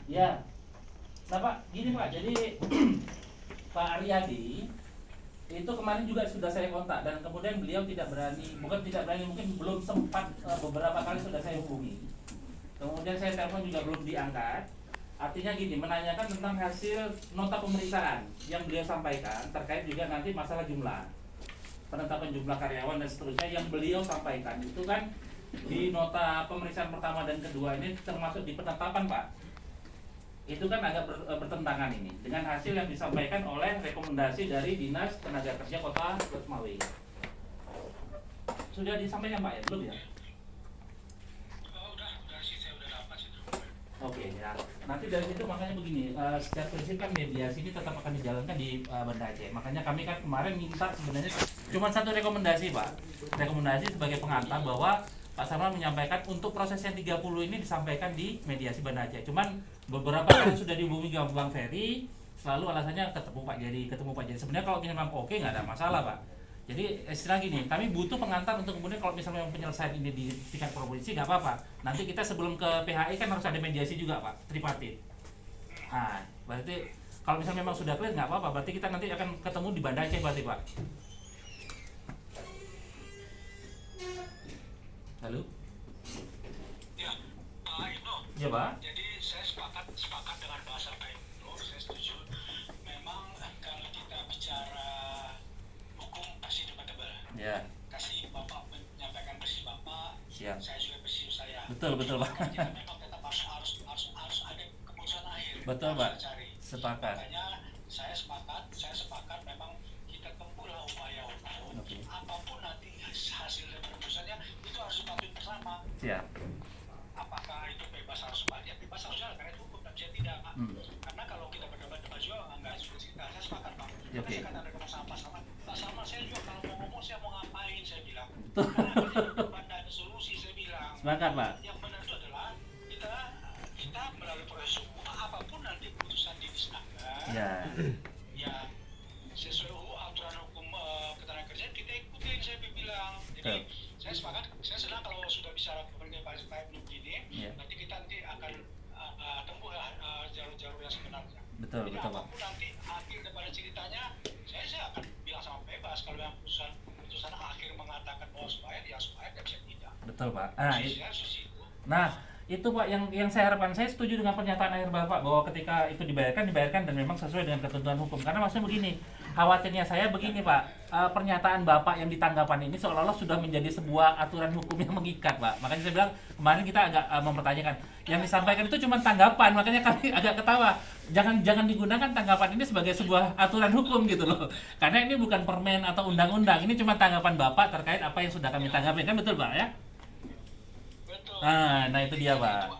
Ya, nah Pak, gini Pak, jadi Pak Aryadi itu kemarin juga sudah saya kontak dan kemudian beliau tidak berani, bukan tidak berani, mungkin belum sempat, beberapa kali sudah saya hubungi. Kemudian saya telepon juga belum diangkat. Artinya gini, menanyakan tentang hasil nota pemeriksaan yang beliau sampaikan terkait juga nanti masalah jumlah, penetapan jumlah karyawan dan seterusnya yang beliau sampaikan itu kan di nota pemeriksaan pertama dan kedua ini termasuk di penetapan Pak. Itu kan agak bertentangan ini dengan hasil yang disampaikan oleh rekomendasi dari Dinas Tenaga Kerja Kota Lestmawi. Sudah disampaikan Pak ya? Belum ya? Udah sih, saya udah dapat itu. Oke ya. Nanti dari situ makanya begini, secara prinsip kan mediasi ini tetap akan dijalankan di Banda Aceh. Makanya kami kan kemarin minta sebenarnya cuma satu rekomendasi Pak. Rekomendasi sebagai pengantar bahwa Pak Sarman menyampaikan untuk proses yang 30 ini disampaikan di mediasi Banda Aceh. Cuman beberapa kali sudah dihubungi Bang Ferry, selalu alasannya ketemu Pak Jadi. Sebenarnya kalau memang oke nggak ada masalah Pak. Jadi istilah gini, kami butuh pengantar untuk kemudian kalau misalnya penyelesaian ini di tingkat provinsi nggak apa-apa. Nanti kita sebelum ke PHI kan harus ada mediasi juga Pak, tripartit. Nah, berarti kalau misalnya memang sudah clear nggak apa-apa. Berarti kita nanti akan ketemu di Banda Aceh berarti Pak. Halo? Ya, Pak Ibnu. Ya Pak. Jadi saya sepakat dengan bahasa Pak Ibnu. Saya setuju. Memang kalau kita bicara hukum pasti debatable. Ya. Kasih Bapak menyampaikan versi Bapak. Siap. Saya juga versi saya. Betul Pak. Kita memang tetap harus ada keputusan akhir. Betul Harus Pak. dicari. Sepakat. Makanya saya sepakat memang kita tempuhlah upaya hukum. Oke. Apapun nanti hasil dari keputusannya itu harus dipatuhi bersama. Siap. Apakah itu bebas harus jalan? Ya bebas harus jalan karena itu hukum dan bisa tidak. Karena kalau kita berdebat juga nggak sulit kita. Saya sepakat Pak. Oke. Saya kata ada Pak Salman saya juga kalau mau ngomong saya mau ngapain saya bilang. Karena ada solusi saya bilang. Sepakat Pak. Yang benar itu adalah kita melalui proses hukum apapun nanti keputusan dipisahkan. Ya. Ya sesuai aturan hukum ketenagakerjaan kita ikutin saya bilang. Jadi saya sepakat, saya senang kalau sudah bicara kepentingan Pak Ibnu begini. Ya. Nanti kita akan tempuh jalur-jalur yang sebenarnya. Betul Jadi Pak. apapun nanti akhir daripada ceritanya, saya akan bilang sama bebas kalau yang keputusan akhir mengatakan bahwa supaya dia bisa tidak. Betul Pak. Nah, Itu Pak yang saya harapkan. Saya setuju dengan pernyataan akhir Bapak bahwa ketika itu dibayarkan dan memang sesuai dengan ketentuan hukum. Karena maksudnya begini, khawatirnya saya begini Pak, pernyataan Bapak yang di tanggapan ini seolah-olah sudah menjadi sebuah aturan hukum yang mengikat Pak. Makanya saya bilang kemarin kita agak mempertanyakan. Yang disampaikan itu cuma tanggapan, makanya kami agak ketawa. Jangan digunakan tanggapan ini sebagai sebuah aturan hukum gitu loh. Karena ini bukan permen atau undang-undang, ini cuma tanggapan Bapak terkait apa yang sudah kami tanggapi. Kan betul Pak ya? betul. Nah itu dia Pak. Itu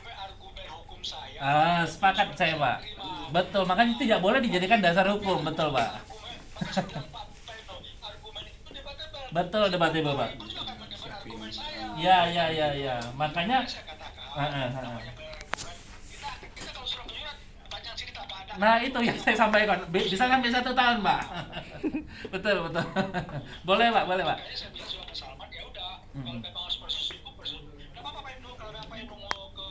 argumen hukum saya. Sepakat saya Pak. Betul, makanya itu tidak boleh dijadikan dasar hukum, betul Pak. Argumen itu debatable. Betul debatable Pak. Itu juga akan mendebat argumen saya. Ya. Makanya Saya katakan, namanya berargumen. Kita kalau surat menyurat panjang cerita Pak ada Nah itu yang saya sampaikan, bisa sampai 1 tahun Pak. Betul. Boleh Pak. Makanya saya bilang juga ke Salman, ya udah, kalau memang harus proses hukum, nggak apa-apa Pak Ibnu, kalau Pak Ibnu mau ke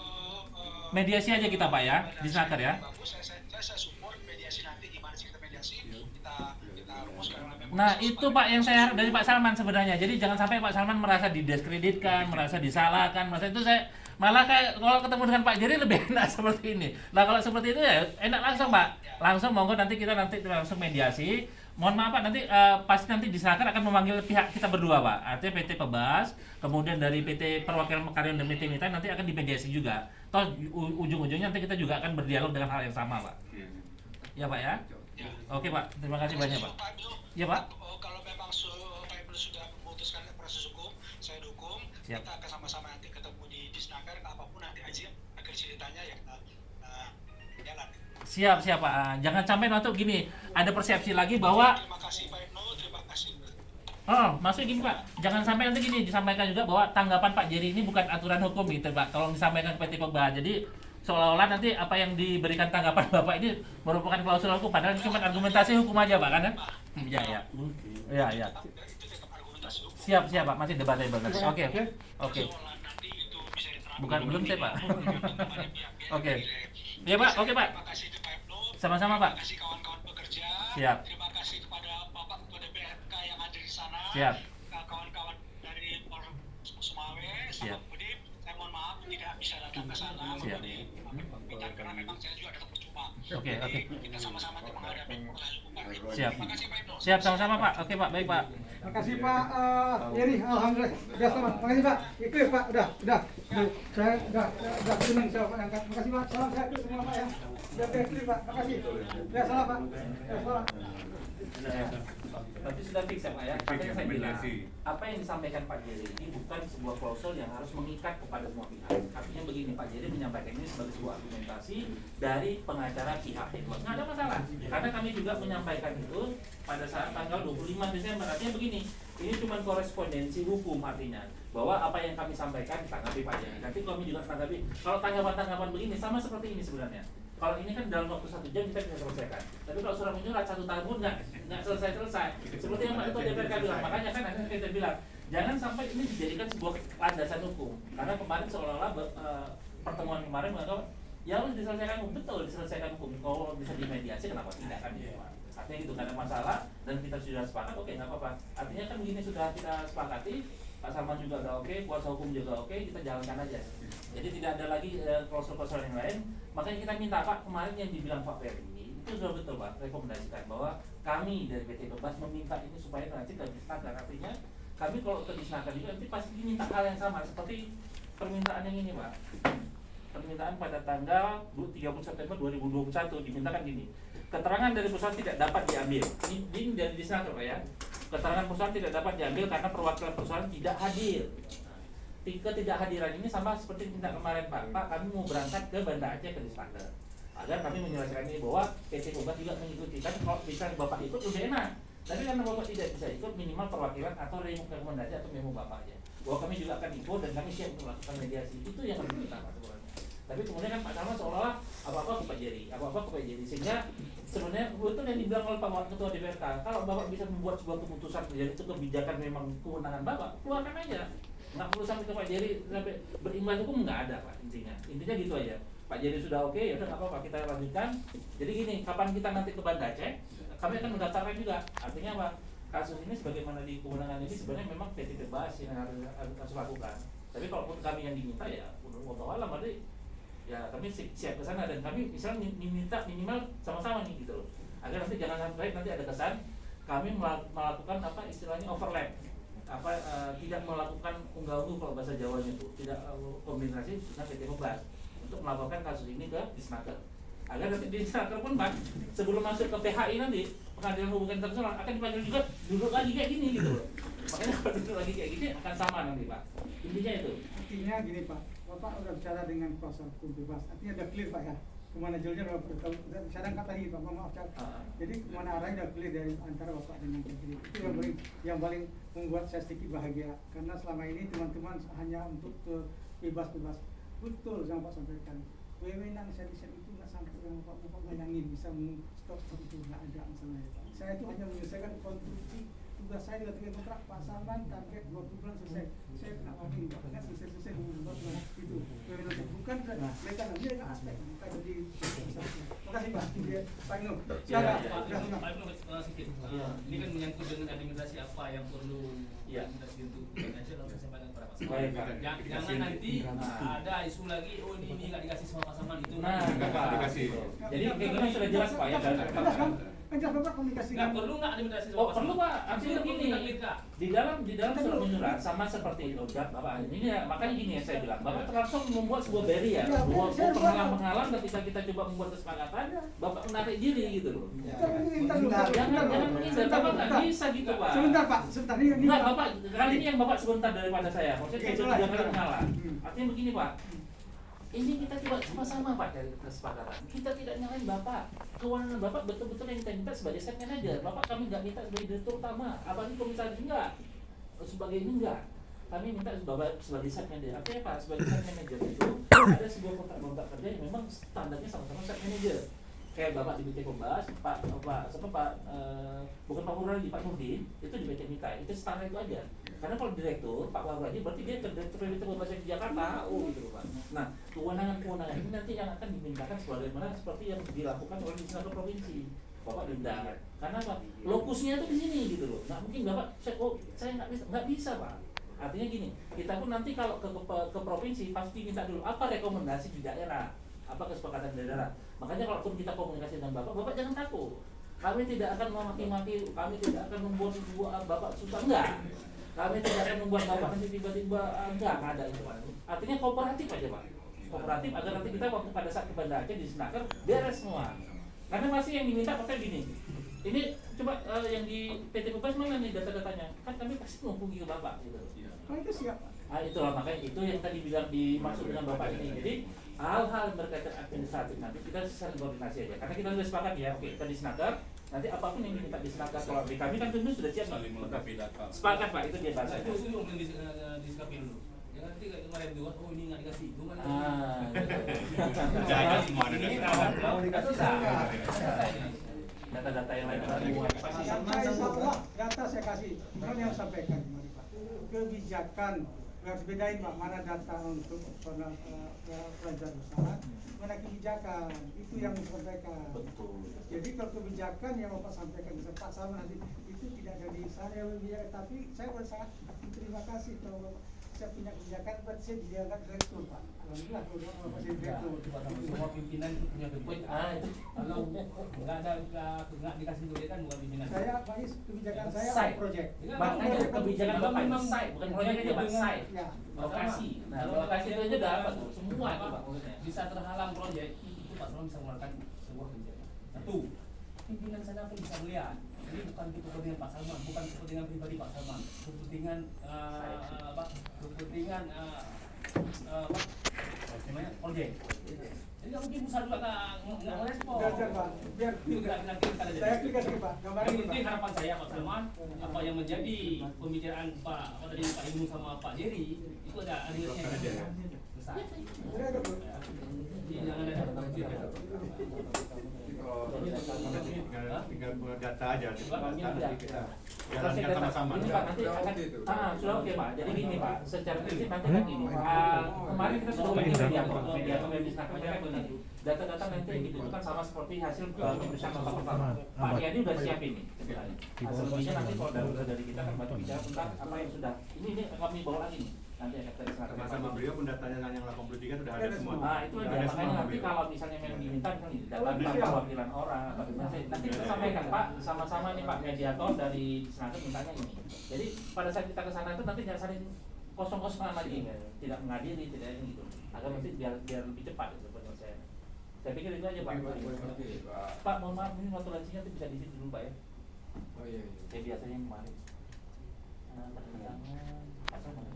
Mediasi aja kita Pak ya, di Snaker ya. bagus, saya support mediasi nanti, gimana sih kita mediasi, kita rumuskan. Nah itu Pak yang saya harap dari Pak Salman sebenarnya. Jadi jangan sampai Pak Salman merasa didiskreditkan, merasa disalahkan, merasa itu saya malah kayak kalau ketemu dengan Pak Jerry lebih enak seperti ini. Nah kalau seperti itu ya enak langsung Pak, langsung monggo nanti kita langsung mediasi. Mohon maaf Pak, nanti pasti nanti di Snaker akan memanggil pihak kita berdua Pak, artinya PT Pebas, kemudian dari PT Perwakilan Karyawan dan PT Mitra nanti akan dimediasi juga. Toh ujung-ujungnya nanti kita juga akan berdialog dengan hal yang sama Pak. Ya Pak ya. Oke Pak, terima kasih banyak Pak. Iya Pak. Kalau memang Pak Ibnu sudah memutuskan proses hukum, saya dukung. Siap. Kita akan sama-sama nanti ketemu di Snaker, apapun nanti aja akhir ceritanya ya jalan. Siap Pak. Jangan sampai nanti gini, ada persepsi lagi bahwa Terima kasih Pak Ibnu, terima kasih. maksudnya gini Pak, jangan sampai nanti gini disampaikan juga bahwa tanggapan Pak Jerry ini bukan aturan hukum gitu Pak. Kalau disampaikan ke PT Pebas, jadi seolah-olah nanti apa yang diberikan tanggapan Bapak ini merupakan klausul hukum, padahal ini cuma argumentasi hukum aja Pak kan? Iya. Itu tetap argumentasi hukum. Siap Pak, masih debatable nanti. Oke. Soal nanti itu bisa diterapkan. Belum saya Pak. Oke. Oke. Iya Pak, oke Pak. Terima kasih Pak Ibnu. Sama-sama Pak. Terima kasih kawan-kawan pekerja. Siap. Terima kasih kepada Bapak Ketua DPRK yang hadir di sana. Siap. Kawan-kawan dari Polres Sumawe, Siap. Sahabat Budi, saya mohon maaf tidak bisa datang ke sana Siap. memberi pembicaraan karena memang saya juga datang percuma. Oke. Jadi, kita sama-sama menghadapi proses hukum Pak Ibnu. Siap. Terima kasih Pak Ibnu. Siap sama-sama Pak. Oke Pak, baik Pak. Terima kasih Pak Yeri, alhamdulillah. Sudah selamat. Terima kasih Pak. Itu Pak, udah. Saya udah senang saya Pak angkat. Terima kasih Pak. Salam sehat untuk semua Pak ya. Sudah clear Pak. Terima kasih. Ya salam Pak. Ya salam. Tapi sudah fix ya Pak ya. Makanya saya bilang apa yang disampaikan Pak Jerry ini bukan sebuah klausul yang harus mengikat kepada semua pihak. Artinya begini, Pak Jerry menyampaikan ini sebagai sebuah argumentasi dari pengacara pihak itu. Nggak ada masalah. Karena kami juga menyampaikan itu pada saat tanggal 25 Desember. Artinya begini, ini cuma korespondensi hukum artinya bahwa apa yang kami sampaikan ditanggapi Pak Jerry. Nanti kami juga tanggapi. Kalau tanggapan-tanggapan begini sama seperti ini sebenarnya. Kalau ini kan dalam waktu 1 jam kita bisa selesaikan. Tapi kalau surat menyurat 1 tahun pun nggak selesai. Seperti yang Pak Ketua DPRK bilang. Makanya kan nanti kita bilang jangan sampai ini dijadikan sebuah landasan hukum. Karena kemarin seolah-olah pertemuan kemarin menganggap ya harus diselesaikan hukum, betul diselesaikan hukum. Kalau bisa dimediasi kenapa tidak kan? Artinya gitu, karena masalah dan kita sudah sepakat, oke nggak apa-apa. Artinya kan begini sudah kita sepakati. Pak Salman juga udah oke, kuasa hukum juga oke, kita jalankan aja. Jadi tidak ada lagi klausul-klausul yang lain. Makanya kita minta Pak, kemarin yang dibilang Pak Ferry itu sudah betul Pak, rekomendasikan bahwa kami dari PT Pebas meminta ini supaya nanti ke Disnaker. Artinya kami kalau ke Disnaker juga nanti pasti diminta hal yang sama seperti permintaan yang ini Pak. Permintaan pada tanggal 30 September 2021 dimintakan gini. Keterangan dari perusahaan tidak dapat diambil. Ini dari Disnaker Pak ya. Keterangan perusahaan tidak dapat diambil karena perwakilan perusahaan tidak hadir. Ketidakhadiran ini sama seperti minta kemarin Pak. Pak, kami mau berangkat ke Banda Aceh ke Disnaker. Agar kami menyelesaikan ini bahwa PT Pebas juga mengikuti. Kan kalau bisa Bapak ikut lebih enak. Tapi karena Bapak tidak bisa ikut, minimal perwakilan atau rekomendasi atau memo Bapak aja. Bahwa kami juga akan ikut dan kami siap untuk melakukan mediasi. Itu yang harus kita Pak sebenarnya. Tapi kemudian kan Pak Salman seolah-olah apa-apa ke Pak Jerry, sehingga sebenarnya betul yang dibilang oleh Pak Ketua DPRK, kalau Bapak bisa membuat sebuah keputusan jadi itu kebijakan memang kewenangan Bapak, keluarkan aja. Nggak perlu sampai ke Pak Jerry sampai berimbas hukum, nggak ada Pak intinya gitu aja. Pak Jerry sudah oke, ya udah nggak apa-apa kita lanjutkan. Jadi gini, kapan kita nanti ke Banda Aceh, kami akan mendaftarkan juga. Artinya apa? Kasus ini sebagaimana di kewenangan ini sebenarnya memang PT Pebas yang harus lakukan. Tapi kalau kami yang diminta ya udah alam berarti ya kami siap ke sana dan kami misalnya minta minimal sama-sama nih gitu loh. Agar nanti jangan sampai nanti ada kesan kami melakukan apa istilahnya overlap. Tidak melakukan unggah-ungguh kalau bahasa Jawanya itu, tidak kombinasi dengan PT Pebas untuk melaporkan kasus ini ke Disnaker. Agar nanti di Disnaker pun Pak, sebelum masuk ke PHI nanti Pengadilan Hubungan Internasional akan dipanggil juga duduk lagi kayak gini gitu loh. Makanya kalau duduk lagi kayak gini akan sama nanti Pak. Intinya itu. Artinya gini Pak, Bapak udah bicara dengan kuasa hukum bebas. Artinya udah clear Pak ya. Kemana jalurnya udah saya angkat tadi Pak, maaf Cak. Jadi kemana arahnya udah clear dari antara Bapak dengan Menteri. Itu yang paling membuat saya sedikit bahagia. Karena selama ini teman-teman hanya untuk bebas-bebas. Betul yang Pak sampaikan. wewenang saya itu nggak sampai yang bapak bayangin bisa stop itu nggak ada masalahnya Pak. Saya itu hanya menyelesaikan konstruksi. Tugas saya dengan tiga kontrak Pak Salman target 20 bulan selesai. Saya nggak lagi kan selesai 20 bulan itu. Bukan mereka nanti dengan aspek kita jadi. Terima kasih Pak. Pak Inu. Ya, Silakan. Pak Ibnu sedikit. Ini kan menyangkut dengan administrasi apa yang perlu administrasi untuk aja langsung sampaikan kepada Pak Salman. Jangan nanti ada isu lagi, oh ini nggak dikasih sama Pak Salman itu. Nah, nggak dikasih. Jadi kayak gini sudah jelas Pak ya. Kan jelas Bapak komunikasi. Nggak perlu nggak administrasi sama Oh Pak perlu Salman? Pak, artinya Sudah gini, perlu kita. di dalam surat menyurat sama seperti itu Bapak ini ya, makanya gini ya saya bilang, Bapak langsung membuat sebuah barrier, sebuah penghalang-penghalang ketika kita coba membuat kesepakatan, Bapak menarik diri gitu loh. Jangan menghindar, Bapak nggak bisa gitu Pak. Sebentar Pak, sebentar ini. Enggak Bapak, kali ini yang Bapak sebentar daripada saya, maksudnya sudah 3 kali mengalah. Artinya begini Pak, ini kita coba sama-sama Pak dari kesepakatan. Kita tidak nyalain Bapak. Kewenangan Bapak betul-betul yang kita minta sebagai set manager. Bapak kami nggak minta sebagai direktur utama. Apalagi komisaris enggak. Sebagai ini enggak. Kami minta Bapak sebagai set manager. Artinya Pak, sebagai set manager itu ada sebuah kontrak kerja yang memang standarnya sama-sama set manager. Kayak Bapak di BT Kombas, bukan Pak Muradi, Pak Nurdin, itu di BT Mikai, itu standar itu aja. Karena kalau direktur, Pak Muradi berarti dia ke direktur BT Kombas yang di Jakarta, gitu Pak. Nah, kewenangan ini nanti yang akan dimintakan sebagaimana seperti yang dilakukan oleh Dinas Provinsi. Bapak denda. Karena apa? Lokusnya itu di sini gitu loh. Nggak mungkin Bapak, saya nggak bisa Pak. Artinya gini, kita pun nanti kalau ke provinsi pasti minta dulu apa rekomendasi di daerah, apa kesepakatan daerah. Makanya kalaupun kita komunikasi dengan Bapak jangan takut. Kami tidak akan memaki-maki, kami tidak akan membuat Bapak susah, enggak. Kami tidak akan membuat Bapak nanti tiba-tiba enggak ada itu Pak. Artinya kooperatif aja Pak. Kooperatif agar nanti kita waktu pada saat ke Banda Aceh di Senaker beres semua. Karena masih yang diminta pakai gini. Ini coba yang di PT Kupas mana nih data-datanya? Kan kami pasti menghubungi ke Bapak gitu. Oh itu siap Pak. Ah itulah makanya itu yang tadi bilang dimaksud dengan Bapak ini. Jadi hal-hal berkaitan administratif nanti kita saling koordinasi aja. Karena kita sudah sepakat ya, oke kita di Senaker, nanti apapun yang diminta di Senaker, kalau di kami kan tentu sudah siap. Saling melengkapi data. Sepakat Pak, itu dia bahasa. Itu mungkin disikapi dulu. Jangan nanti kayak kemarin tuh, oh ini nggak dikasih, itu mana? Jangan semua ada data. Mau dikasih data-data yang lain. Data saya kasih, bukan yang sampaikan kemarin Pak. Kebijakan harus bedain Pak, mana data untuk pelajar usaha, mana kebijakan, itu yang disampaikan. Betul. Jadi kalau kebijakan yang Bapak sampaikan Pak sama nanti itu tidak dari saya bicara, tapi saya sangat terima kasih kalau Bapak saya punya kebijakan, buat saya diangkat direktur Pak. Alhamdulillah kalau Bapak jadi direktur. Semua pimpinan punya kebijakan. Kalau nggak dikasih kebijakan bukan pimpinan. Saya Pak Is, kebijakan saya Site. project. Makanya kebijakan Bapak itu site, bukan proyek aja Pak, site. Ya. Lokasi. Nah, lokasi itu aja dapat tuh, semua itu Pak maksudnya. Bisa terhalang proyek itu Pak Salman bisa mengeluarkan sebuah kebijakan. Satu, pimpinan sana pun bisa melihat. Ini bukan kepentingan Pak Salman, bukan kepentingan pribadi Pak Salman, kepentingan kepentingan namanya proyek. Jadi nggak mungkin pusat juga nggak merespon. Biar Pak, biar Itu kita saya aplikasi Pak, gambarin Yang penting Pak. harapan saya Pak Salman, apa yang menjadi pembicaraan Pak Ibnu sama Pak Jerry itu ada niatnya besar. Jadi ada Bu. Jadi jangan ada tinggal data aja Ini kita Pak, jalankan sama-sama. ini Pak nanti akan sudah oke Pak. Jadi gini Pak, secara prinsip nanti kan gini. Kemarin kita sudah mediator yang disanakan begini. Data-data nanti yang dibutuhkan sama seperti hasil pemeriksaan babak pertama. Pak Yadi udah siap ini sebenarnya. Selebihnya nanti kalau dari kita kan bantu bicara tentang apa yang sudah ini kami bawa lagi nih. Nanti akan kita serahkan Sama beliau pun datanya yang 83 sudah ada semua. Nah itu aja, makanya nanti kalau misalnya memang diminta misalnya data tentang perwakilan orang atau gimana, nanti kita sampaikan Pak, sama-sama nih Pak mediator dari Senaker mintanya ini. Jadi pada saat kita ke sana itu nanti jangan saling kosong-kosongan lagi, tidak menghadiri, tidak ini gitu. Agar nanti biar lebih cepat itu penyelesaian. Saya pikir itu aja Pak. Pak mohon maaf ini notulensinya nanti bisa diisi dulu Pak ya. Oh iya. Kayak biasanya kemarin. Tangan, pasal mana?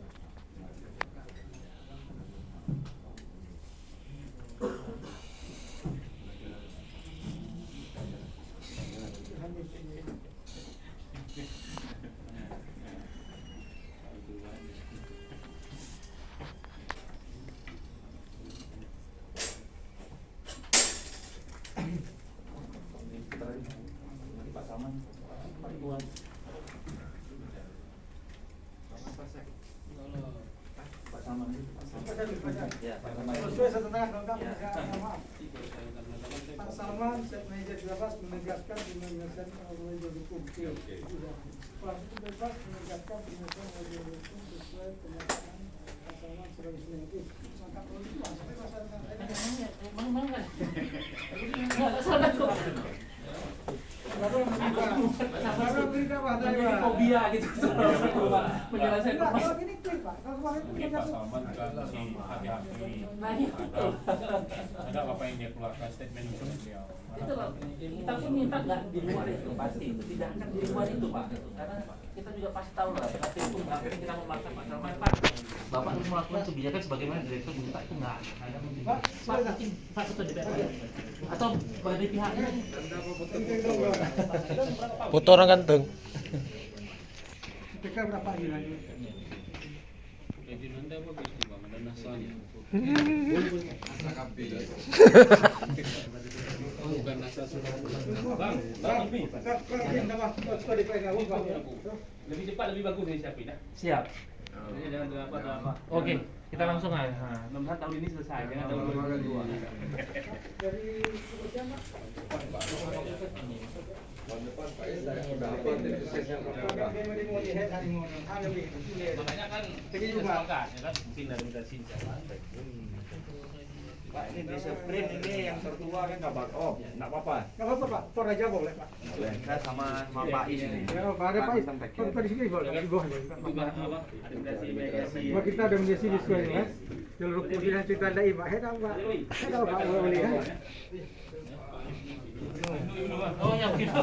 ketentuan. Pak Salman itu Pak Salman. Ya, Pak Salman. Sesuai satu tengah lengkap, Ya. saya maaf. Pak Salman, Sekmeja 13 menegaskan penyelesaian oleh hukum. Pak itu bebas menegaskan penyelesaian oleh hukum sesuai pernyataan Pak Salman sebagai penyelidik. Maka kalau itu sampai masalah Emang kan? Nggak salah kok. baru berita Pak Menjadi Taiwan. fobia gitu. Penyelesaian Enggak, permasalahan. kalau ini clear Pak. Kalau kemarin itu Ini Pak Salman kan si hati-hati. Nah itu. Ada apa yang dia keluarkan statement itu beliau. Itu loh, kita pun minta nggak di luar itu pasti itu tidak akan di luar itu Pak, karena kita juga pasti tahu lah nanti itu nggak akan kita memaksa Pak Salman Pak, Bapak harus melakukan kebijakan sebagaimana direktur minta itu nggak ada mungkin Pak mungkin Pak Ketua DPR atau dari pihaknya Foto orang ganteng. PK berapa hari lagi? Jadi nanti apa pasti bang ada nasanya. Bukan nasa sudah. Bang, Lebih cepat lebih bagus dari siapin ya. siap. Jangan apa. Oke, kita langsung aja. Mudah-mudahan tahun ini selesai, jangan tahun 2022. Dari kepolisian Pak. Makanya kan sepakat ya kan mungkin dari Sinja. Pak, ini di sprint ini yang tertua kan kabar nggak apa-apa. Nggak apa-apa Pak, tor aja boleh Pak. Saya sama Pak Is ini. Ya, Pak ada Pak Is. Kalau di sini boleh, di bawah aja. Juga apa? Mediasi. Wah, kita ada mediasi di sekolah kan. Jalur kemudian kita ada ibadah, Pak. Tahu Pak boleh ya. Oh ya begitu.